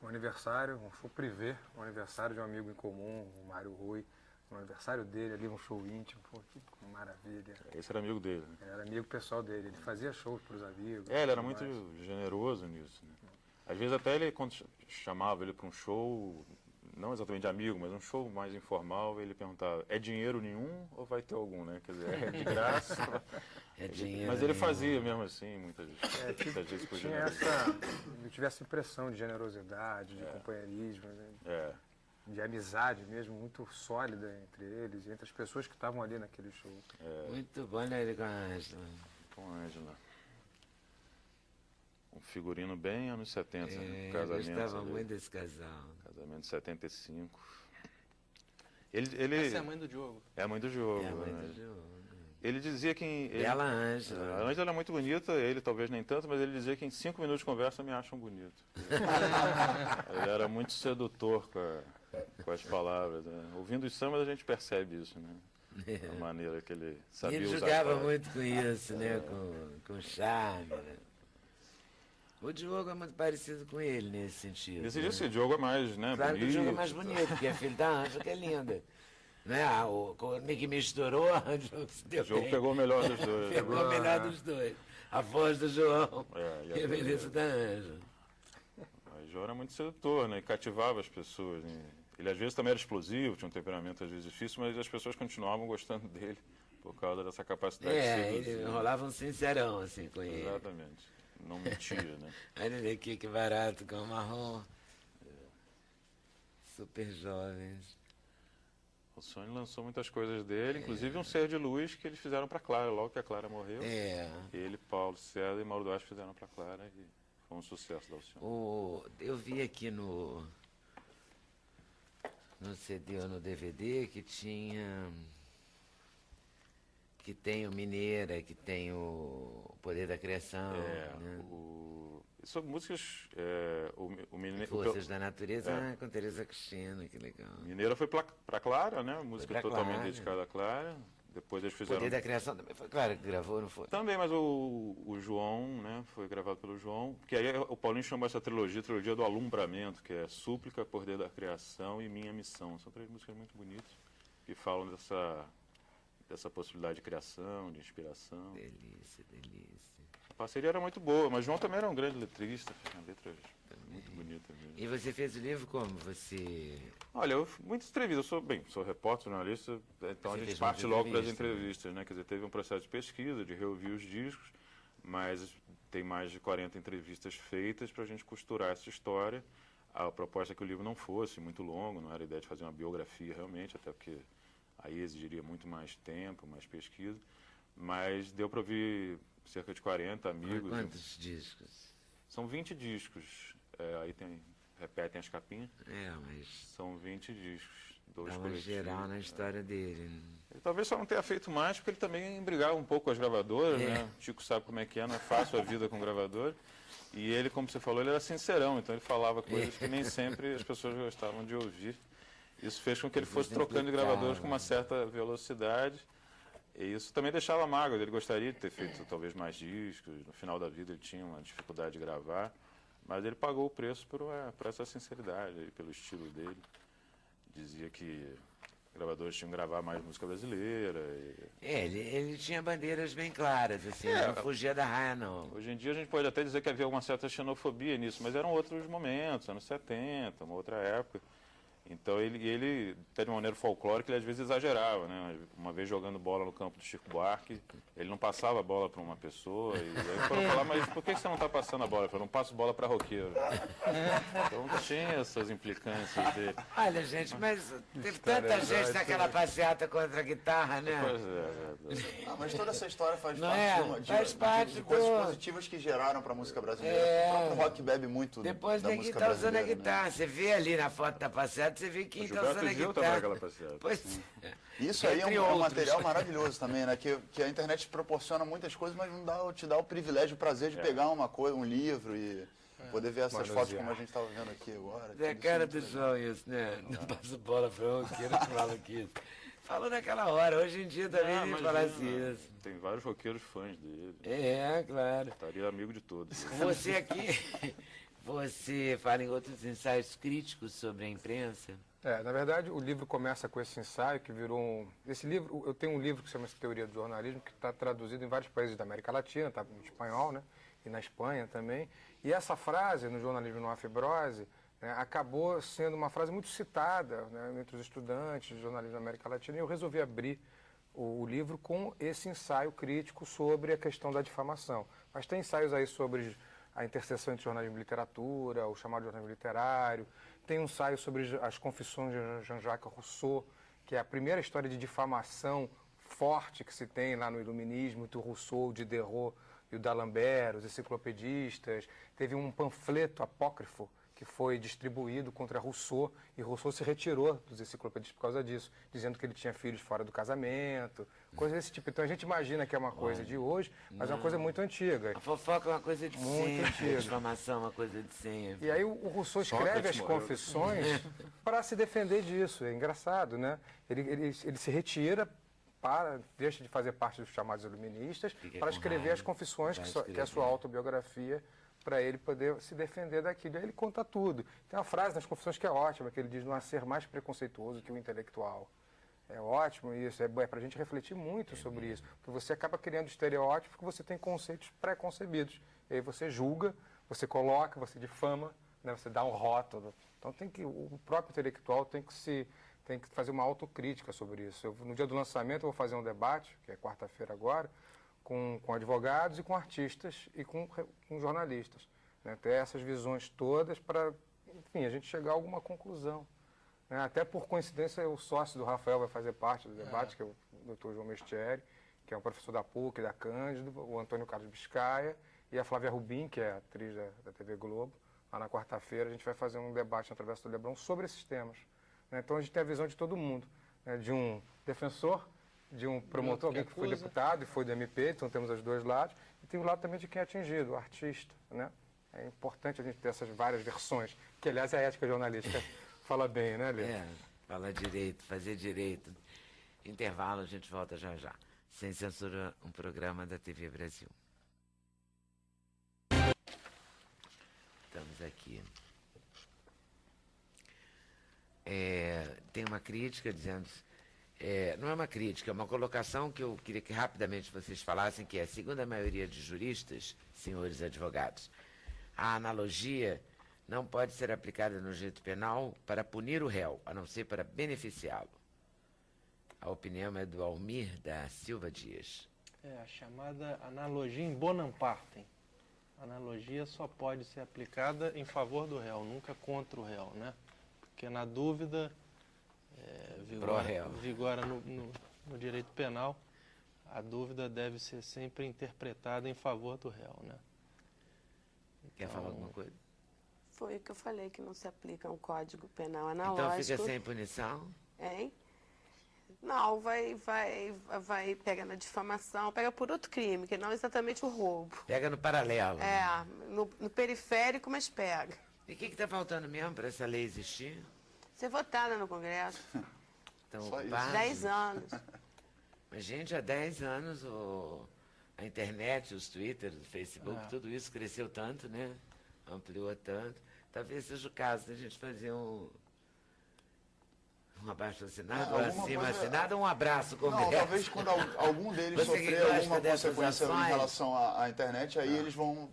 um aniversário, um show privê, um aniversário de um amigo em comum, o Mário Rui, um aniversário dele ali, um show íntimo, pô, que maravilha. Esse era amigo dele, né? Era amigo pessoal dele, ele fazia shows para os amigos. Ele era muito generoso nisso, né? Às vezes até ele, quando chamava ele para um show, não exatamente de amigo, mas um show mais informal, ele perguntava, é dinheiro nenhum ou vai ter algum, né? Quer dizer, é de graça. É dinheiro. Mas ele fazia mesmo assim, muitas vezes por eu tive essa impressão de generosidade, de companheirismo, né? De amizade mesmo, muito sólida entre eles e entre as pessoas que estavam ali naquele show. Muito bom, né, ele com a Ângela. Com a Ângela. Um figurino bem anos 70, né? Casamento. Eu gostava muito desse casal. Casamento de 75. Essa é a mãe do Diogo. É a mãe do Diogo. É a mãe né? do Diogo. Ele dizia que... Bela Ângela. A Ângela é muito bonita, ele talvez nem tanto, mas ele dizia que em 5 minutos de conversa me acham bonito. Ele era muito sedutor com as palavras. Né? Ouvindo os sambas a gente percebe isso, né? A maneira que ele sabia ele usar. Ele jogava muito com isso, né? Com charme, né? O Diogo é muito parecido com ele nesse sentido. Nesse sentido, o Diogo é mais, né? Claro bonito. que o Diogo é mais bonito, porque é filho da Ângela, que é linda. Né? O que misturou, a Ângela se deu O Diogo bem. pegou o melhor dos dois. Pegou o melhor dos dois. A voz do João e a beleza da Ângela. O João era muito sedutor, né? E cativava as pessoas. Né? Ele às vezes também era explosivo, tinha um temperamento às vezes difícil, mas as pessoas continuavam gostando dele por causa dessa capacidade de seduzir. Ele rolava um sincerão assim com ele. Exatamente. Não mentia, né? Olha ele aqui, que barato, com o marrom. Super jovens. O Sony lançou muitas coisas dele, inclusive um Ser de Luz que eles fizeram para Clara, logo que a Clara morreu. Ele, Paulo César e Mauro Duarte fizeram para Clara e foi um sucesso da Alcione. Eu vi aqui no CD ou no DVD que tem o Mineira, que tem o Poder da Criação. Né? São músicas... Forças da Natureza com Tereza Cristina, que legal. Mineira foi para Clara, né? Música totalmente dedicada a Clara. Depois eles fizeram... Poder da Criação também foi Clara que gravou, não foi? Também, mas o João, né? Foi gravado pelo João. Porque aí o Paulinho chamou essa trilogia do Alumbramento, que é Súplica, Poder da Criação e Minha Missão. São 3 músicas muito bonitas que falam dessa possibilidade de criação, de inspiração. Delícia, delícia. A parceria era muito boa, mas João também era um grande letrista, fez letras muito bonitas mesmo. E você fez o livro como? Olha, muitas entrevistas, sou repórter, jornalista, então a gente parte logo para as entrevistas, né? Quer dizer, teve um processo de pesquisa, de reouvir os discos, mas tem mais de 40 entrevistas feitas para a gente costurar essa história. A proposta é que o livro não fosse muito longo, não era a ideia de fazer uma biografia realmente, até porque aí exigiria muito mais tempo, mais pesquisa, mas deu para ouvir cerca de 40 amigos. Quantos discos? São 20 discos, aí repetem as capinhas. Mas... São 20 discos. Dá uma geral na história dele. Ele talvez só não tenha feito mais, porque ele também brigava um pouco com as gravadoras, né? O Chico sabe como é que é, não é fácil a vida com gravador. E ele, como você falou, ele era sincerão, então ele falava coisas que nem sempre as pessoas gostavam de ouvir. Isso fez com que ele fosse trocando de gravadores com uma certa velocidade. E isso também deixava mágoa. Ele gostaria de ter feito talvez mais discos. No final da vida ele tinha uma dificuldade de gravar. Mas ele pagou o preço por essa sinceridade, pelo estilo dele. Dizia que gravadores tinham que gravar mais música brasileira. Ele tinha bandeiras bem claras, assim, não fugia da raia, não. Hoje em dia a gente pode até dizer que havia uma certa xenofobia nisso, mas eram outros momentos, anos 70, uma outra época. Então ele até de maneira folclórica, ele às vezes exagerava, né? Uma vez jogando bola no campo do Chico Buarque, ele não passava a bola para uma pessoa, e aí foram falar, mas por que você não está passando a bola? Ele falou, não passo bola para roqueiro. Então tinha essas implicâncias dele. Olha, gente, mas teve tanta gente naquela passeata contra a guitarra, né? Pois é. Mas toda essa história faz parte de coisas positivas que geraram para a música brasileira. O próprio rock bebe muito depois da música tá usando a brasileira, guitarra. Né? Você vê ali na foto da passeata, você vê quem está usando a guitarra. Pois, isso aí é um material maravilhoso também, né? Que a internet proporciona muitas coisas, mas não te dá o privilégio, o prazer de pegar uma coisa, um livro e poder ver essas fotos como a gente estava vendo aqui agora. É a cara do João isso, né? Não passa bola para o roqueiro, falava aqui. Falou naquela hora, hoje em dia também nem falasse isso. Tem vários roqueiros fãs dele. Claro. Estaria amigo de todos. Você aqui, você fala em outros ensaios críticos sobre a imprensa? Na verdade, o livro começa com esse ensaio que virou Esse livro, eu tenho um livro que se chama Teoria do Jornalismo, que está traduzido em vários países da América Latina, está em espanhol, né? E na Espanha também. E essa frase, no jornalismo não há fibrose, né, acabou sendo uma frase muito citada, né, entre os estudantes de jornalismo da América Latina, e eu resolvi abrir o livro com esse ensaio crítico sobre a questão da difamação. Mas tem ensaios aí sobre a interseção entre jornalismo e literatura, o chamado jornalismo literário. Tem um ensaio sobre as confissões de Jean-Jacques Rousseau, que é a primeira história de difamação forte que se tem lá no Iluminismo, do Rousseau, o Diderot e o d'Alembert, os enciclopedistas. Teve um panfleto apócrifo que foi distribuído contra Rousseau, e Rousseau se retirou dos enciclopedistas por causa disso, dizendo que ele tinha filhos fora do casamento, coisas desse tipo. Então a gente imagina que é uma coisa de hoje, mas é uma coisa muito antiga. A fofoca é uma coisa de muito antiga. A difamação é uma coisa de sempre. E aí o Rousseau escreve as confissões para se defender disso. É engraçado, né? Ele se retira, deixa de fazer parte dos chamados iluministas, para escrever as confissões, que é a sua autobiografia, para ele poder se defender daquilo. E aí ele conta tudo. Tem uma frase nas confissões que é ótima, que ele diz: não há ser mais preconceituoso que o intelectual. É ótimo isso, é para a gente refletir muito sobre isso, porque você acaba criando estereótipos, porque você tem conceitos pré-concebidos. E aí você julga, você coloca, você difama, né, você dá um rótulo. Então o próprio intelectual tem que fazer uma autocrítica sobre isso. No dia do lançamento eu vou fazer um debate, que é quarta-feira agora, com advogados e com artistas e com jornalistas. Né? Ter essas visões todas para, enfim, a gente chegar a alguma conclusão. Né? Até por coincidência, o sócio do Rafael vai fazer parte do debate, que é o Dr. João Mestieri, que é um professor da PUC, da Cândido, o Antônio Carlos Biscaia e a Flávia Rubim, que é atriz da TV Globo. Lá na quarta-feira a gente vai fazer um debate na Travessa do Leblon sobre esses temas. Né? Então a gente tem a visão de todo mundo, né? De um defensor, de um promotor, alguém que foi deputado e foi do MP, então temos os dois lados, e tem o lado também de quem é atingido, o artista, né? É importante a gente ter essas várias versões, que aliás a ética jornalística fala bem, né, Lê? Fala direito, fazer direito. Intervalo, a gente volta já já. Sem Censura, um programa da TV Brasil. Estamos aqui. Tem uma crítica dizendo... não é uma crítica, é uma colocação que eu queria que rapidamente vocês falassem, que é: segundo a maioria de juristas, senhores advogados, a analogia não pode ser aplicada no direito penal para punir o réu, a não ser para beneficiá-lo. A opinião é do Almir da Silva Dias. É a chamada analogia in bonam partem. A analogia só pode ser aplicada em favor do réu, nunca contra o réu, né? Porque na dúvida, vigora no direito penal, a dúvida deve ser sempre interpretada em favor do réu, né? Quer falar alguma coisa? Foi o que eu falei, que não se aplica um código penal analógico. Então fica sem punição? Hein? Não, vai pega na difamação, pega por outro crime, que não exatamente o roubo. Pega no paralelo. É, no periférico, mas pega. E o que está faltando mesmo para essa lei existir? Ser votada no Congresso. Então, 10 anos. Mas, gente, há 10 anos a internet, os Twitter, o Facebook, tudo isso cresceu tanto, né? Ampliou tanto. Talvez seja o caso da gente fazer um abaixo-assinado, acima-assinado, um abraço Congresso. Não, talvez quando algum deles sofrer alguma consequência em relação à internet, aí eles vão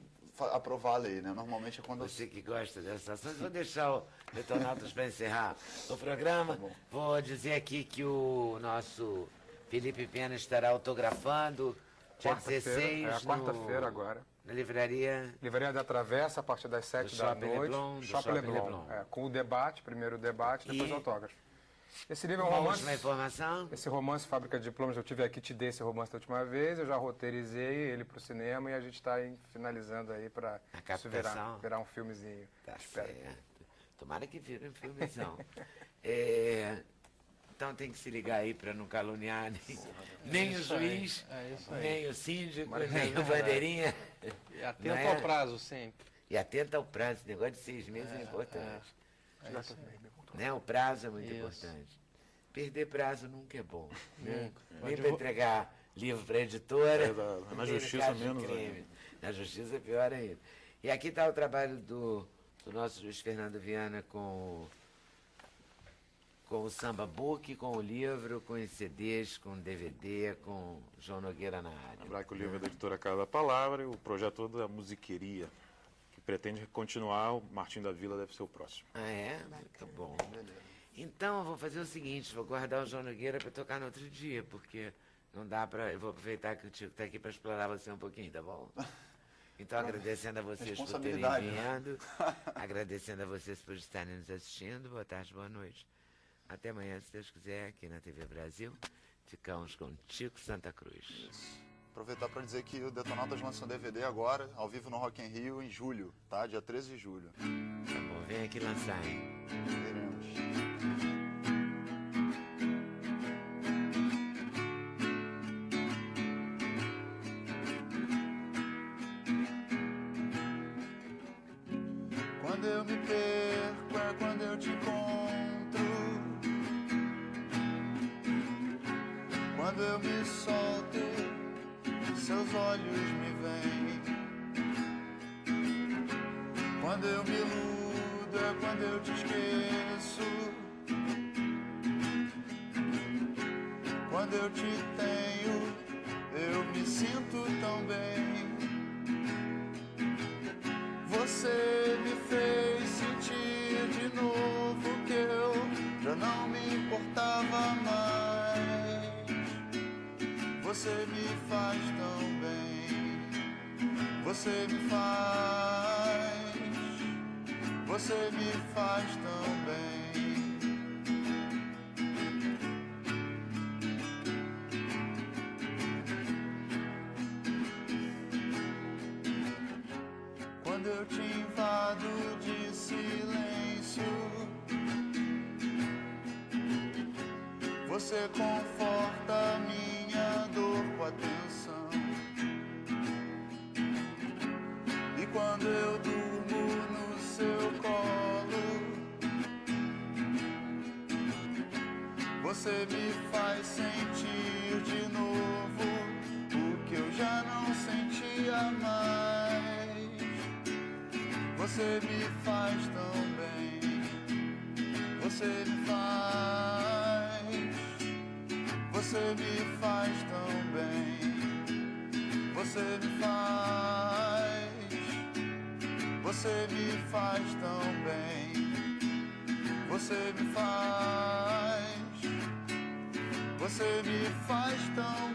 aprovar a lei, né? Normalmente é quando... Você que gosta dessas ações, vou deixar o Detonautas para encerrar o programa. Tá, vou dizer aqui que o nosso Felipe Pena estará autografando dia 16. É a quarta-feira agora. Na livraria... Livraria da Travessa, a partir das 7 da noite. Shopping Leblon. Com o debate, primeiro o debate, depois o autógrafo. Esse livro é um romance. Última informação. Esse romance, Fábrica de Diplomas, eu tive aqui, te dei esse romance da última vez, eu já roteirizei ele para o cinema e a gente está finalizando aí para isso virar um filmezinho. Tá certo. Tomara que vire um filmezão. Então tem que se ligar aí para não caluniar nem o juiz, nem o síndico, nem o bandeirinha. E atento ao prazo sempre. E atento ao prazo, esse negócio de 6 meses é importante. Né? O prazo é muito importante. Perder prazo nunca é bom. Né? Nem para entregar livro para a editora. Na justiça menos. Na justiça é pior ainda. E aqui está o trabalho do nosso Luiz Fernando Viana com o Samba Book, com o livro, com os CDs, com o DVD, com João Nogueira na área. Lembrar que o livro é da editora Cada Palavra e o projeto todo é a musiqueria, que pretende continuar. O Martim da Vila deve ser o próximo. Ah, é? Muito bom. Então, eu vou fazer o seguinte, vou guardar o João Nogueira para tocar no outro dia, porque não dá para... Eu vou aproveitar que o Tico está aqui para explorar você um pouquinho, tá bom? Então, agradecendo a vocês por terem vindo, agradecendo a vocês por estarem nos assistindo. Boa tarde, boa noite. Até amanhã, se Deus quiser, aqui na TV Brasil. Ficamos com Tico Santa Cruz. Isso. Aproveitar para dizer que o Detonautas lança um DVD agora, ao vivo no Rock in Rio, em julho, tá? Dia 13 de julho. Tá bom, vem aqui lançar, hein? Veremos. Quando eu me perco é quando eu te encontro. Quando eu me solto, seus olhos me veem. Quando eu me iludo é quando eu te esqueço. Quando eu te tenho, eu me sinto tão bem. Você me fez sentir de novo que eu já não me importava mais. Você me faz tão bem. Você me faz tão bem. Quando eu te invado de silêncio, você conforta minha dor com atenção. E quando eu durmo no seu colo, você me faz sentir de novo o que eu já não sentia mais. Você me faz tão bem. Você me faz tão bem. Você me faz tão bem. Você me faz tão